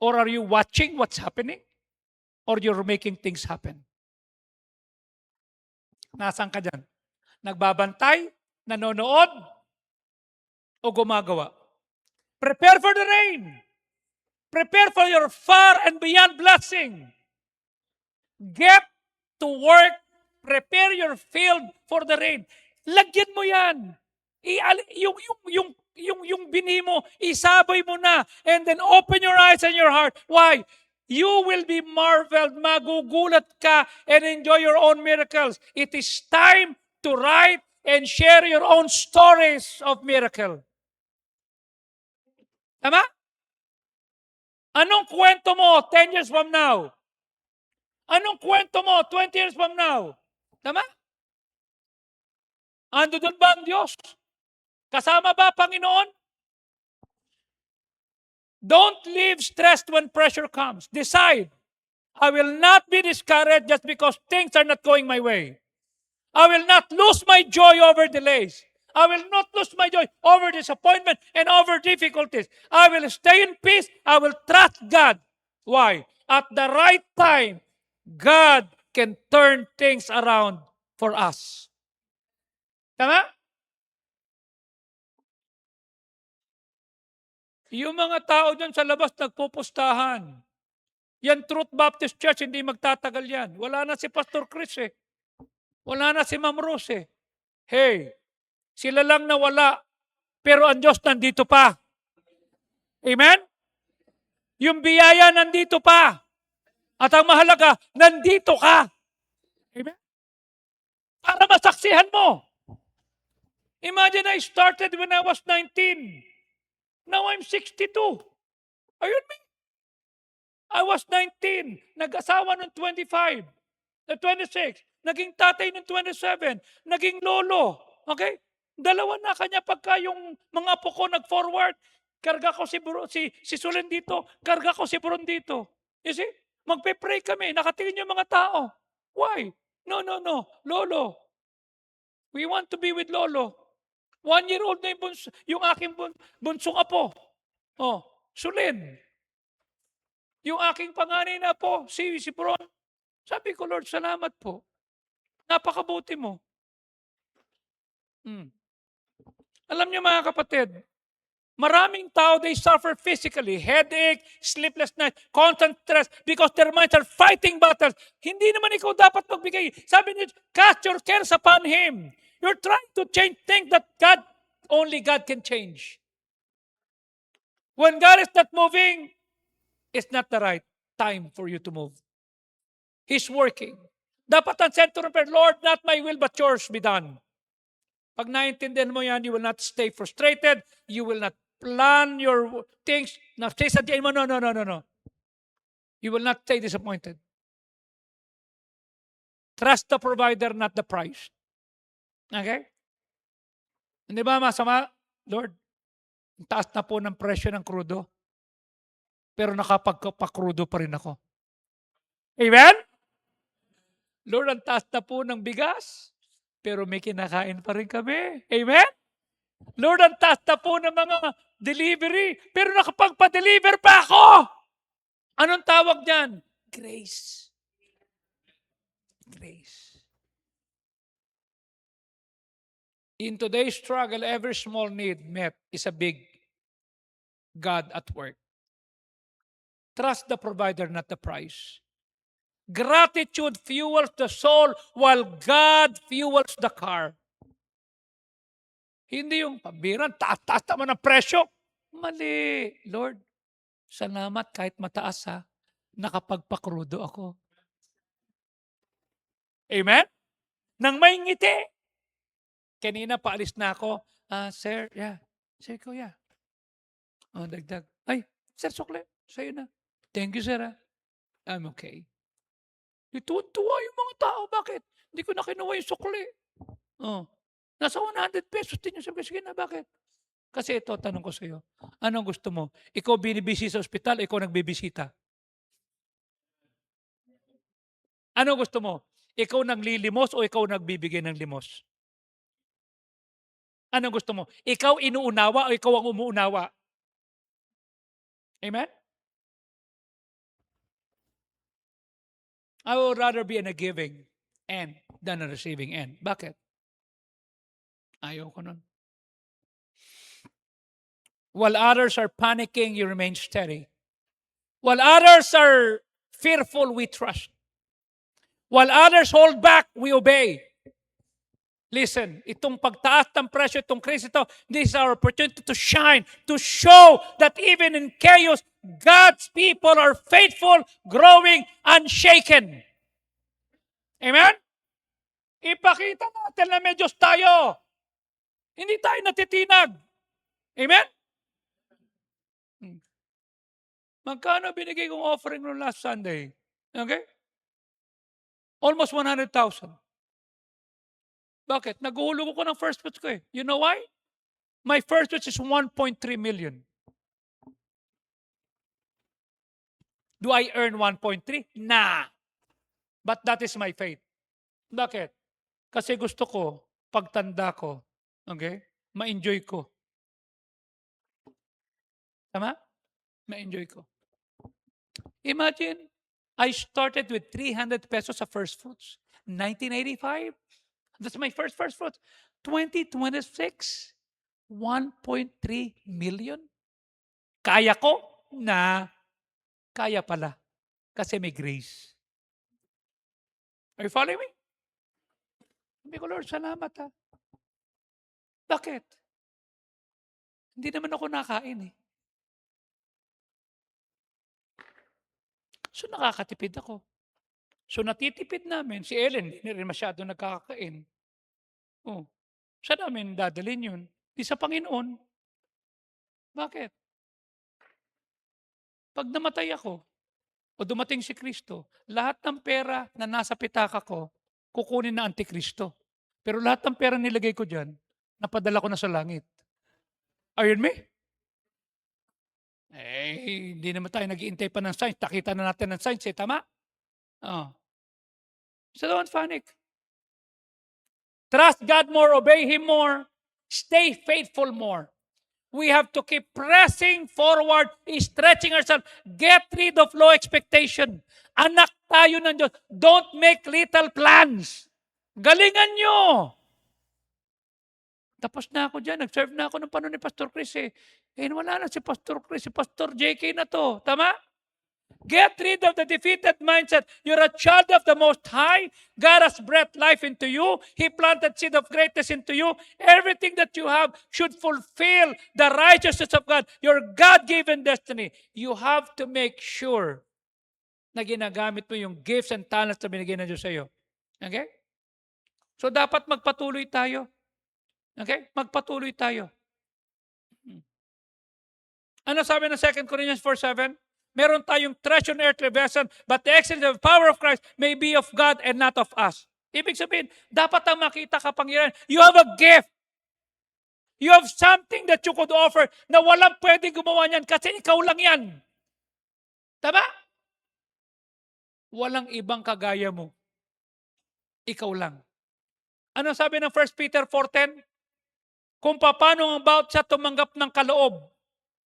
Or are you watching what's happening? Or you're making things happen? Nasaan ka dyan? Nagbabantay? Nanonood? O gumagawa? Prepare for the rain. Prepare for your far and beyond blessing. Get to work. Prepare your field for the rain. Lagyan mo yan. Yung binhi mo, isabay mo na. And then open your eyes and your heart. Why? You will be marveled, magugulat ka, and enjoy your own miracles. It is time to write and share your own stories of miracle. Tama? Anong kwento mo 10 years from now? Anong kwento mo 20 years from now? Tama? Ando doon ba ang Diyos? Kasama ba, Panginoon? Don't live stressed when pressure comes. Decide, I will not be discouraged just because things are not going my way. I will not lose my joy over delays. I will not lose my joy over disappointment and over difficulties. I will stay in peace. I will trust God. Why? At the right time, God can turn things around for us. Tama? Yung mga tao dyan sa labas nagpupustahan. Yan Truth Baptist Church, hindi magtatagal yan. Wala na si Pastor Chris eh. Wala na si Ma'am Rose eh. Hey, sila lang nawala, pero ang Diyos nandito pa. Amen? Yung biyaya nandito pa. At ang mahalaga, nandito ka. Amen? Para masaksihan mo. Imagine I started when I was 19. Now I'm 62. Ayun me. I was 19. Nag-asawa ng 25. 26. Naging tatay ng 27. Naging lolo. Okay? Dalawa na kanya pagka yung mga apo ko nag-forward, karga ko si Sulen dito, karga ko si Bron dito. You see? Magpe-pray kami, nakatingin yung mga tao. Why? No, no, no. Lolo, we want to be with Lolo. 1-year-old na yung aking bunsong apo. Oh, Sulen. Yung aking panganay na po, si Bron. Sabi ko, Lord, salamat po. Napakabuti mo. Alam niyo mga kapatid, maraming tao, they suffer physically, headache, sleepless night, constant stress, because their minds are fighting battles. Hindi naman ikaw dapat magbigay. Sabi niyo, cast your cares upon Him. You're trying to change things that only God can change. When God is not moving, it's not the right time for you to move. He's working. Dapat ang sentro ng prayer, Lord, not my will but yours be done. Pag naintindihan mo yan, you will not stay frustrated. You will not plan your things. Na say sa diyan mo, no. You will not stay disappointed. Trust the provider, not the price. Okay? Hindi ba masama? Lord, taas na po ng presyo ng krudo. Pero nakapagpakrudo pa rin ako. Amen? Lord, ang taas na po ng bigas. Pero may kinakain pa rin kami. Amen? Lord, ang taas na po ng mga delivery. Pero nakapagpa-deliver pa ako. Anong tawag niyan? Grace. Grace. In today's struggle, every small need met is a big God at work. Trust the provider, not the price. Gratitude fuels the soul while God fuels the car. Hindi yung pabiran, taas naman ang presyo. Mali. Lord, salamat kahit mataas ha, nakapagpakrudo ako. Amen? Nang may ngiti. Kanina paalis na ako. Sir, yeah. Sir ko, yeah. Dagdag. Ay, sir, sukle. Sa'yo na. Thank you, sir. I'm okay. Tuwa yung mga tao. Bakit? Hindi ko na kinuha yung sukle. Nasa 100 pesos din yung sabi. Sige na, bakit? Kasi ito, tanong ko sa'yo. Anong gusto mo? Ikaw binibisita sa ospital, ikaw nagbibisita. Ano gusto mo? Ikaw naglilimos o ikaw nagbibigay ng limos? Anong gusto mo? Ikaw inuunawa o ikaw ang umuunawa? Amen? I would rather be in a giving end than a receiving end. Bakit? Ayaw ko nun. While others are panicking, you remain steady. While others are fearful, we trust. While others hold back, we obey. Listen, itong pagtaas ng presyo, itong krisis ito, this is our opportunity to shine, to show that even in chaos, God's people are faithful, growing, unshaken. Amen? Ipakita natin na may Diyos tayo. Hindi tayo natitinag. Amen? Magkano binigay kong offering noong last Sunday? Okay? Almost 100,000. Bakit? Naguhulog ako ng first fruits ko eh. You know why? My first fruits is 1.3 million. Do I earn 1.3? Nah. But that is my faith. Bakit? Kasi gusto ko, pagtanda ko, okay, ma-enjoy ko. Tama? Ma-enjoy ko. Imagine, I started with 300 pesos sa first fruits. 1985. That's my first fruits. 2026, 1.3 million. Kaya ko na kaya pala. Kasi may grace. Are you following me? Sabi ko, Lord, salamat ha. Bakit? Hindi naman ako nakain eh. So nakakatipid ako. So natitipid namin. Si Ellen, hindi rin masyado nagkakain. Saan namin dadalhin yun? Di sa Panginoon. Bakit? Pag namatay ako, o dumating si Kristo, lahat ng pera na nasa pitaka ko, kukunin na Antikristo. Pero lahat ng pera nilagay ko diyan, napadala ko na sa langit. Are you with me? Eh, hindi naman tayo nag-iintay pa ng signs, nakita na natin ang signs, eh, tama? Oo. So don't panic. Trust God more, obey Him more, stay faithful more. We have to keep pressing forward, stretching ourselves. Get rid of low expectation. Anak tayo ng Diyos. Don't make little plans. Galingan nyo. Tapos na ako dyan. Nag-serve na ako ng panahon ni Pastor Chris eh. Eh, wala na si Pastor Chris. Si Pastor JK na to. Tama? Get rid of the defeated mindset. You're a child of the Most High. God has breathed life into you. He planted seed of greatness into you. Everything that you have should fulfill the righteousness of God, your God-given destiny. You have to make sure na ginagamit mo yung gifts and talents na binigay ng Diyos sa iyo. Okay? So dapat magpatuloy tayo. Okay? Magpatuloy tayo. Ano sabi ng 2 Corinthians 4:7? Meron tayong treasure in earthly vessel, but the excellence of power of Christ may be of God and not of us. Ibig sabihin, dapat ang makita kapangyarihan. You have a gift. You have something that you could offer na walang pwedeng gumawa niyan kasi ikaw lang yan. Tama? Walang ibang kagaya mo. Ikaw lang. Ano sabi ng 1 Peter 4:10? Kung paano ang bawat siya tumanggap ng kaloob,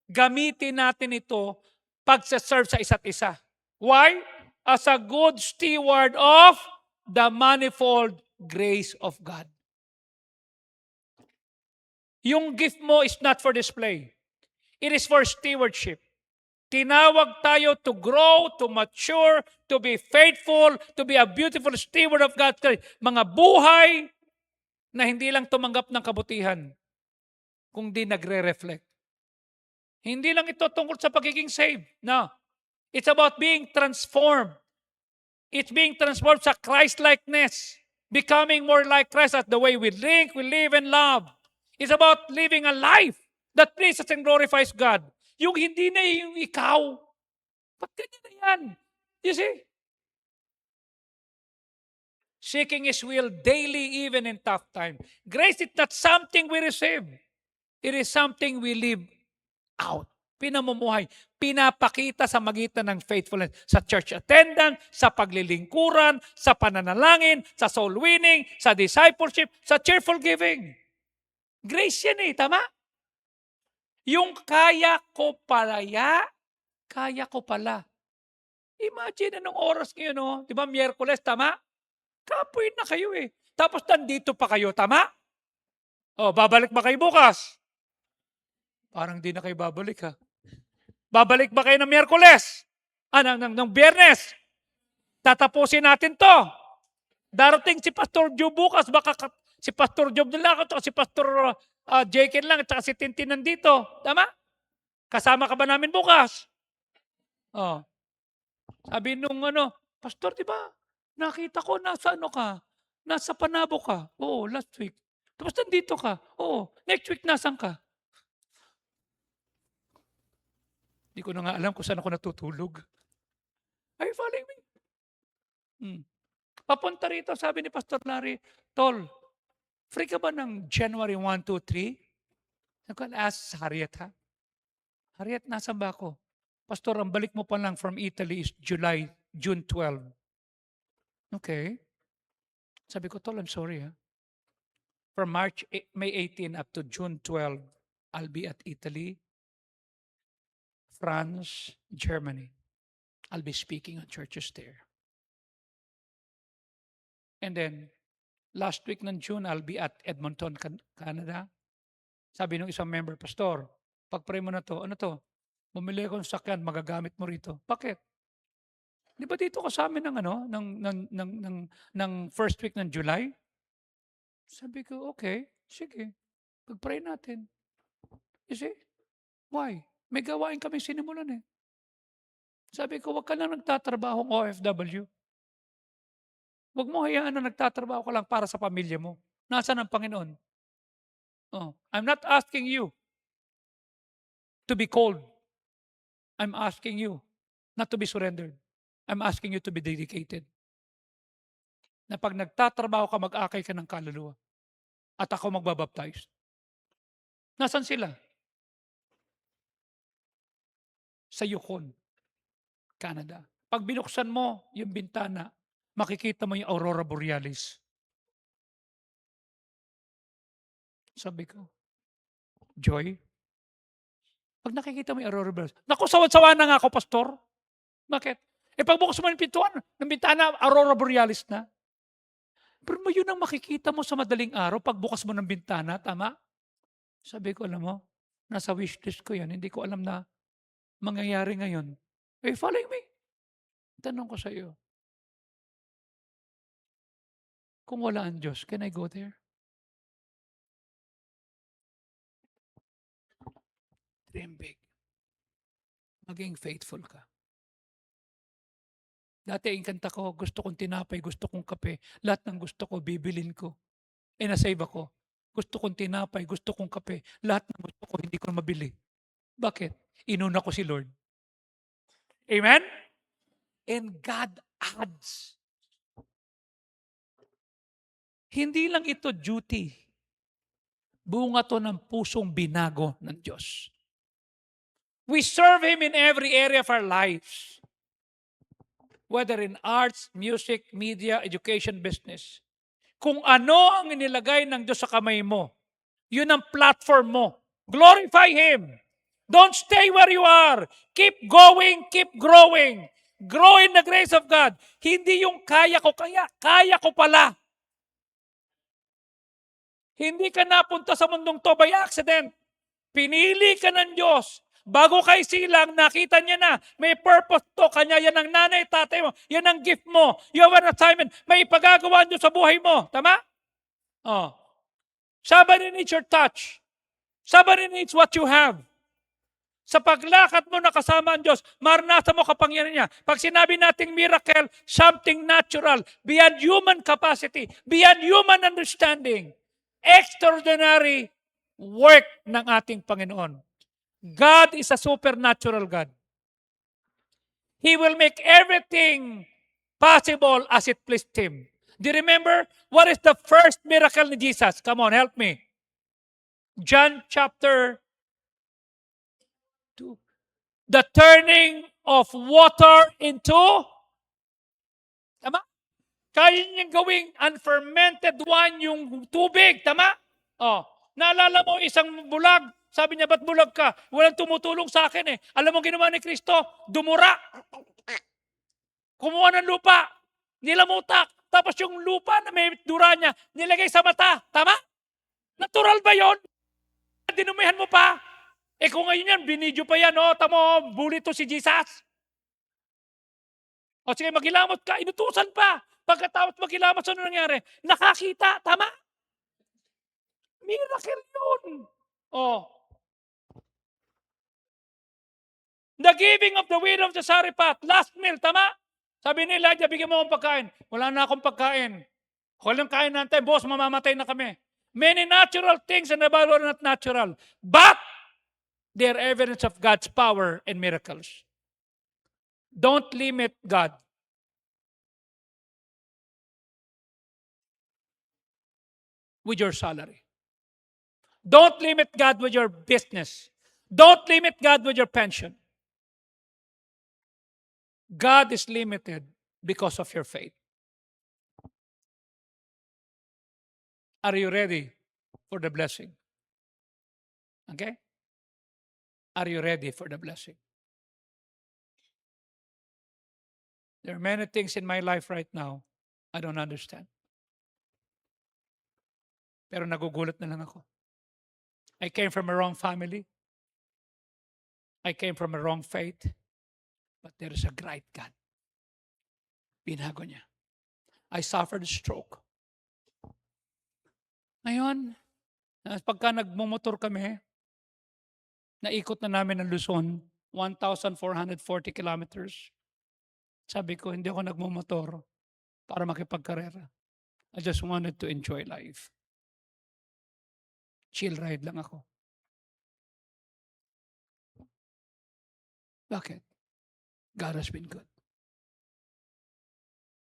gamitin natin ito pagsaserve sa isa't isa. Why? As a good steward of the manifold grace of God. Yung gift mo is not for display. It is for stewardship. Tinawag tayo to grow, to mature, to be faithful, to be a beautiful steward of God's grace. Mga buhay na hindi lang tumanggap ng kabutihan, kundi nagre-reflect. Hindi lang ito tungkol sa pagiging saved. No. It's about being transformed. It's being transformed sa Christ-likeness. Becoming more like Christ at the way we think, we live, and love. It's about living a life that pleases and glorifies God. Yung hindi na yung ikaw. Ba't ganyan na yan? You see? Seeking His will daily even in tough time. Grace is not something we receive. It is something we live out. Pinamumuhay. Pinapakita sa magitan ng faithfulness. Sa church attendance, sa paglilingkuran, sa pananalangin, sa soul winning, sa discipleship, sa cheerful giving. Grace yan eh, tama? Yung kaya ko kaya ko pala. Imagine anong oras ngayon, no? Di ba, Miyerkules, tama? Kapoy na kayo eh. Tapos nandito pa kayo, tama? O, babalik ba kayo bukas? Parang di na kayo babalik ha. Babalik ba kayo ng Miyerkules? Ng Biyernes? Tatapusin natin to. Darating si Pastor Job bukas, baka si Pastor Job nila ako, si Pastor JK lang, at si Tintin nandito. Tama? Kasama ka ba namin bukas? Oh. Sabi nung Pastor, di ba? Nakita ko nasa ka? Nasa Panabo ka. Oo, last week. Tapos nandito ka. Oo, next week nasan ka? Hindi ko na nga alam kung saan ako natutulog. Are you following me? Papunta rito, sabi ni Pastor Larry, Tol, free ka ba ng January 1, 2, 3? Nag-ask sa Harriet, ha? Harriet, nasan ba ako? Pastor, ang balik mo pa lang from Italy is June 12. Okay. Sabi ko, Tol, I'm sorry, ha? From May 18 up to June 12, I'll be at Italy, France, Germany. I'll be speaking at churches there. And then, last week ng June, I'll be at Edmonton, Canada. Sabi ng isang member, Pastor, pag-pray mo na to, ano to? Bumili ako ng sakyan, magagamit mo rito. Bakit? Di ba dito ka sa amin ng first week ng July? Sabi ko, okay, sige. Pag-pray natin. You see? Why? May gawain kami sinimulan eh. Sabi ko, wag ka lang nagtatrabaho ng OFW. Wag mo hayaan na nagtatrabaho ka lang para sa pamilya mo. Nasaan ang Panginoon? Oh, I'm not asking you to be cold. I'm asking you not to be surrendered. I'm asking you to be dedicated. Na pag nagtatrabaho ka, mag-akay ka ng kaluluwa. at ako magbabaptize. Nasaan sila? Sa Yukon, Canada. Pag binuksan mo yung bintana, makikita mo yung Aurora Borealis. Sabi ko, Joy, pag nakikita mo yung Aurora Borealis, naku, sawan-sawa na nga ako, pastor. Bakit? Pagbukas mo yung pintuan, ng bintana, Aurora Borealis na. Pero yun ang makikita mo sa madaling araw, pagbukas mo ng bintana, tama? Sabi ko, alam mo, nasa wishlist ko yan. Hindi ko alam na mangyayari ngayon. Following me? Tanong ko sa iyo, kung wala ang Diyos, can I go there? Dream big. Maging faithful ka. Dati ang kanta ko, gusto kong tinapay, gusto kong kape. Lahat ng gusto ko, bibilin ko. Nasave ako. Gusto kong tinapay, gusto kong kape. Lahat ng gusto ko, hindi ko mabili. Bakit? Inuna ko si Lord. Amen? And God adds. Hindi lang ito duty. Bunga to ng pusong binago ng Diyos. We serve Him in every area of our lives. Whether in arts, music, media, education, business. Kung ano ang inilagay ng Diyos sa kamay mo, yun ang platform mo. Glorify Him. Don't stay where you are. Keep going, keep growing. Grow in the grace of God. Hindi yung kaya ko pala. Hindi ka napunta sa mundong to by accident. Pinili ka ng Diyos. Bago kay silang, nakita niya na may purpose to. Kanya yan ang nanay, tatay mo. Yan ang gift mo. You have an assignment. May ipagagawa niyo sa buhay mo. Tama? Oh. Somebody needs your touch. Somebody needs what you have. Sa paglakad mo na kasama ang Diyos, maranasan mo kapangyarihan niya. Pag sinabi nating miracle, something natural, beyond human capacity, beyond human understanding. Extraordinary work ng ating Panginoon. God is a supernatural God. He will make everything possible as it pleased Him. Do you remember what is the first miracle ni Jesus? Come on, help me. John chapter 2. The turning of water into, tama? Kaya niyang gawing unfermented wine yung tubig, tama? Oh, naalala mo isang bulag, sabi niya, ba't bulag ka? Walang tumutulong sa akin eh. Alam mo ginawa ni Kristo? Dumura. Kumuha ng lupa. Nilamutak. Tapos yung lupa na may dura niya, nilagay sa mata. Tama? Natural ba yon? Dinumihan mo pa? Kung ngayon yan, binidyo pa yan. Tamo, bully to si Jesus. Sige, maghilamot ka. Inutusan pa. Pagkatapos maghilamot, ano nangyari? Nakakita. Tama? Miracle yun. The giving of the widow of the Zarephath, last meal, tama? Sabi ni Elijah, bigyan mo akong pagkain. Wala na akong pagkain. Walang kain natin, boss, mamamatay na kami. Many natural things in the Bible are not natural. But, they are evidence of God's power and miracles. Don't limit God. With your salary. Don't limit God with your business. Don't limit God with your pension. God is limited because of your faith. Are you ready for the blessing? Okay? Are you ready for the blessing? There are many things in my life right now I don't understand. Pero nagugulat na lang ako. I came from a wrong family. I came from a wrong faith. But there is a great God. Binago niya. I suffered a stroke. Ngayon, pagka nagmumotor kami, naikot na namin ang Luzon, 1,440 kilometers. Sabi ko, hindi ako nagmumotor para makipagkarera. I just wanted to enjoy life. Chill ride lang ako. Bakit? God has been good.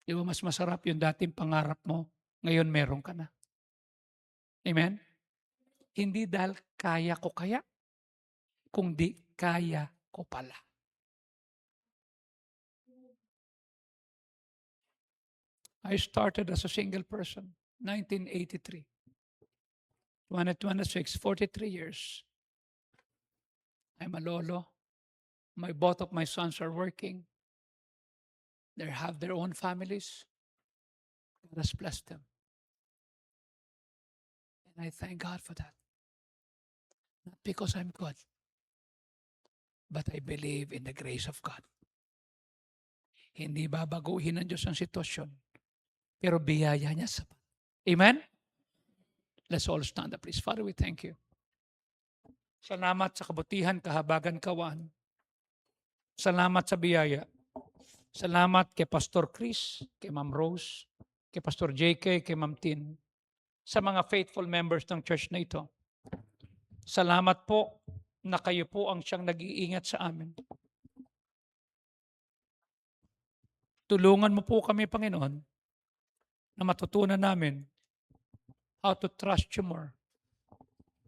Di ba mas masarap yung dating pangarap mo, ngayon meron ka na. Amen? Hindi dahil kaya ko kaya, kundi kaya ko pala. I started as a single person, 1983. 2026, 43 years. I'm a lolo. Both of my sons are working. They have their own families. God has blessed them. And I thank God for that. Not because I'm good, but I believe in the grace of God. Hindi babaguhin ng Diyos ang sitwasyon, pero biyaya niya sapat. Amen? Let's all stand up, please. Father, we thank you. Salamat sa kabutihan, kahabagan, kawan. Salamat sa biyaya. Salamat kay Pastor Chris, kay Ma'am Rose, kay Pastor JK, kay Ma'am Tin, sa mga faithful members ng church na ito. Salamat po na kayo po ang siyang nag-iingat sa amin. Tulungan mo po kami, Panginoon, na matutunan namin how to trust you more.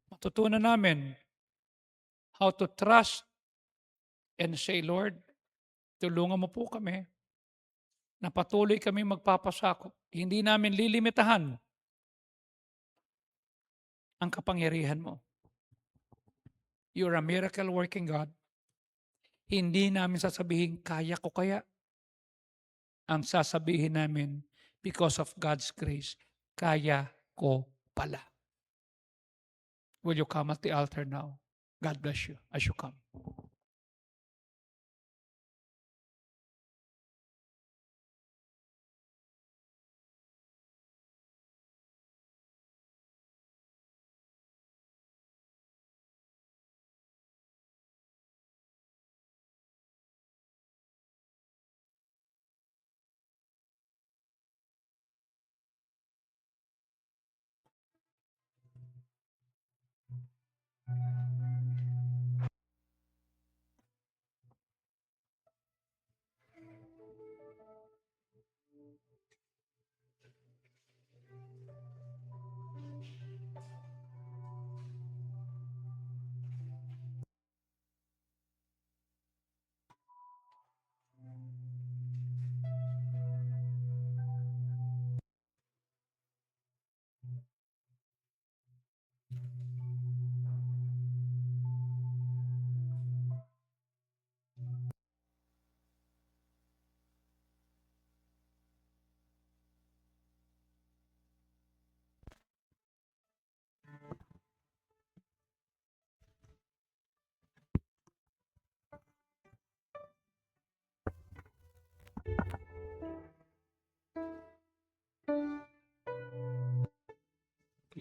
Matutunan namin how to trust and say, Lord, tulungan mo po kami na patuloy kami magpapasakop. Hindi namin lilimitahan ang kapangyarihan mo. You're a miracle working God. Hindi namin sasabihin, kaya ko kaya. Ang sasabihin namin, because of God's grace, kaya ko pala. Will you come at the altar now? God bless you as you come.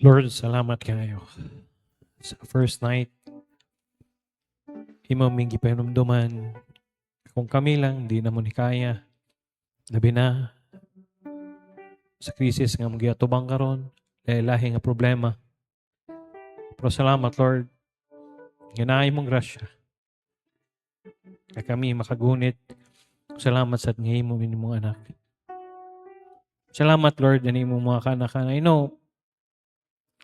Lord, salamat kayo. Sa first night, imo mingi panumduman. Kung kami lang, di na mo ni kaya. Labi na sa krisis nga mga atubang karon, lahi nga problema. Pero salamat, Lord. Ganaay mong grasya. Kaya kami makagunit. Salamat sa ngayon mo mong anak. Salamat, Lord, na mo mga kanak-kanak. I know,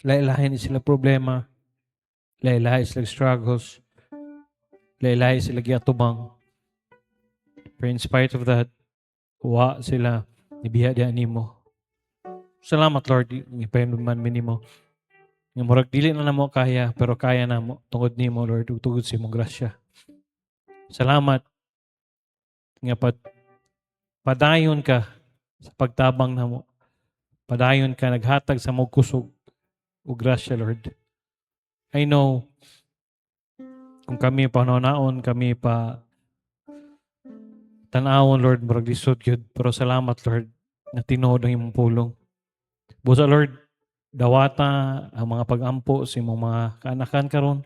lahi-lahi sila problema. Lahi-lahi sila struggles. Lahi-lahi sila giatubang. But in spite of that, wa sila nibihadian nimo. Salamat, Lord, ipahinuman minimo. Nga murag dili na namo kaya, pero kaya namo tungod nimo, Lord, ug tungod sa imong grasya. Salamat nga padayon ka sa pagtabang namo. Padayon ka naghatag sa mong kusog ug grasya, Lord. I know kung kami panahon kami pa tanawon, Lord, murag lisod gyud, pero salamat, Lord, na tinuod ang imong pulong. Busa, Lord, dawata ang mga pag-ampo sa imong mga kaanakan karon.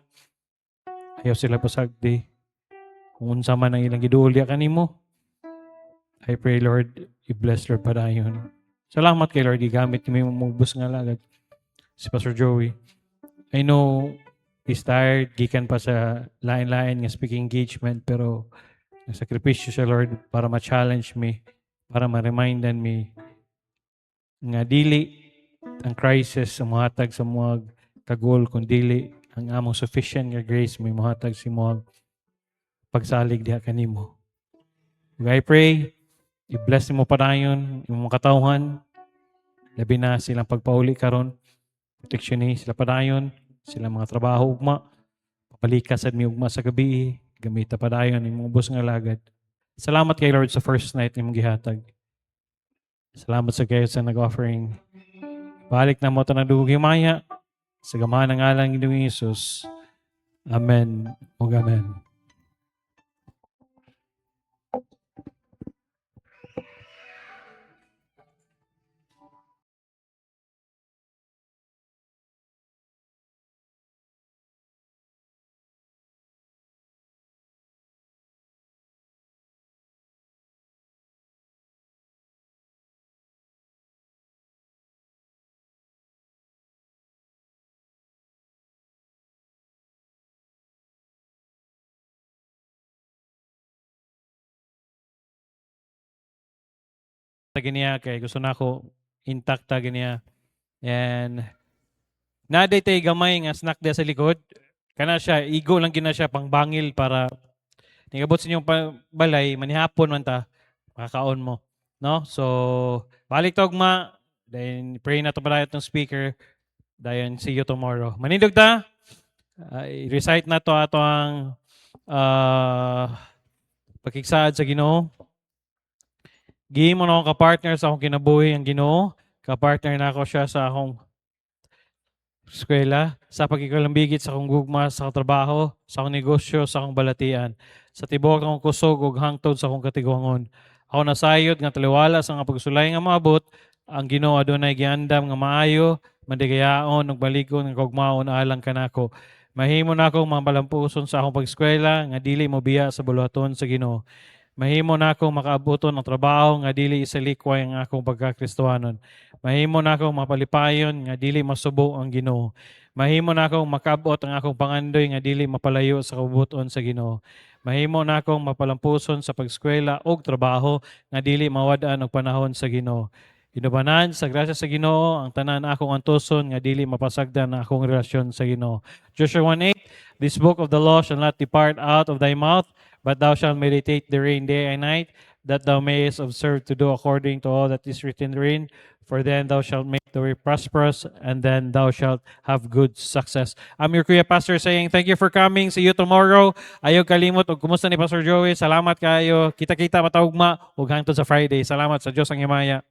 Ayaw sila pasagdi. Kung unsa man ang ilang gidulya kanimo, I pray, Lord, i-bless, Lord, padayon. Salamat kay Lord, igamit mo yung mubos nga lagad. Si Pastor Joey. I know he's tired, gikan pa sa lain-lain nga speaking engagement, pero nagsakripisyo siya, Lord, para ma-challenge me, para ma-remindan me nga dili ang crisis sa muhatag sa mga kagol kundili ang among sufficient nga grace may muhatag si mga pagsalig diha kanimo. Ug I pray i-bless mo padayon imong katawhan labi na silang pagpauli karon proteksyon ni sila padayon sila mga trabaho ugma papalikas sad mi ugma sa gabi gamita padayon imong ubos nga lagad. Salamat kay Lord sa first night nimong gihatag. Salamat sa kayo sa nag-offering. Balik na mo ito na dugi maya. Sa gamahan ng ngalan ng Jesus. Amen. Ug amen. Ganiya kay gusto na ako intact ganiya. And naday tay gamay nga snack dia sa likod. Kana siya, igo lang gina siya pangbangil para nigabot sa inyong balay, manihapon man ta, makakaon mo. No? So, balik togma, then pray na to pala itong speaker, then see you tomorrow. Manindog ta, i-recite na to ato ang pakigsaad sa Ginoo. Gihimo na akong kapartner sa akong kinabuhi ang Ginoo. Kapartner na ako siya sa akong eskwela, sa pagkikalambigit sa akong gugma, sa akong trabaho, sa akong negosyo, sa akong balatian, sa tibok akong kusog ug hangtod sa akong katigwangon. Ako nasayod nga taliwala sa nga pagsulay nga maabot, ang Ginoo adunay giandam nga maayo, mandigayaon ug baligon nga kagmaon alang kanako. Mahimo na akong mapalampuson sa akong pag-eskwela nga dili mobiya sa buluhaton sa Ginoo. Mahimo na akong makaabuton ng trabaho nga dili isalikway ang akong pagkakristohanon. Mahimo na akong mapalipayon nga dili masubo ang Ginoo. Mahimo na akong makabot ang akong pangandoy nga dili mapalayo sa kabubuton sa Ginoo. Mahimo na akong mapalampuson sa pag-eskwela ug trabaho nga dili mawad-an og panahon sa Ginoo. Inubanan sa grasya sa Ginoo ang tanan akong antuson nga dili mapasagdan ang akong relasyon sa Ginoo. Joshua 1:8, this book of the law shall not depart out of thy mouth, but thou shalt meditate therein day and night, that thou mayest observe to do according to all that is written therein. For then thou shalt make the way prosperous, and then thou shalt have good success. I'm your Kuya Pastor saying, thank you for coming. See you tomorrow. Ayaw kalimot. O kumusta ni Pastor Joey? Salamat kayo. Kita-kita matawagma. Huwag hangtod sa Friday. Salamat sa Diyos ang himaya.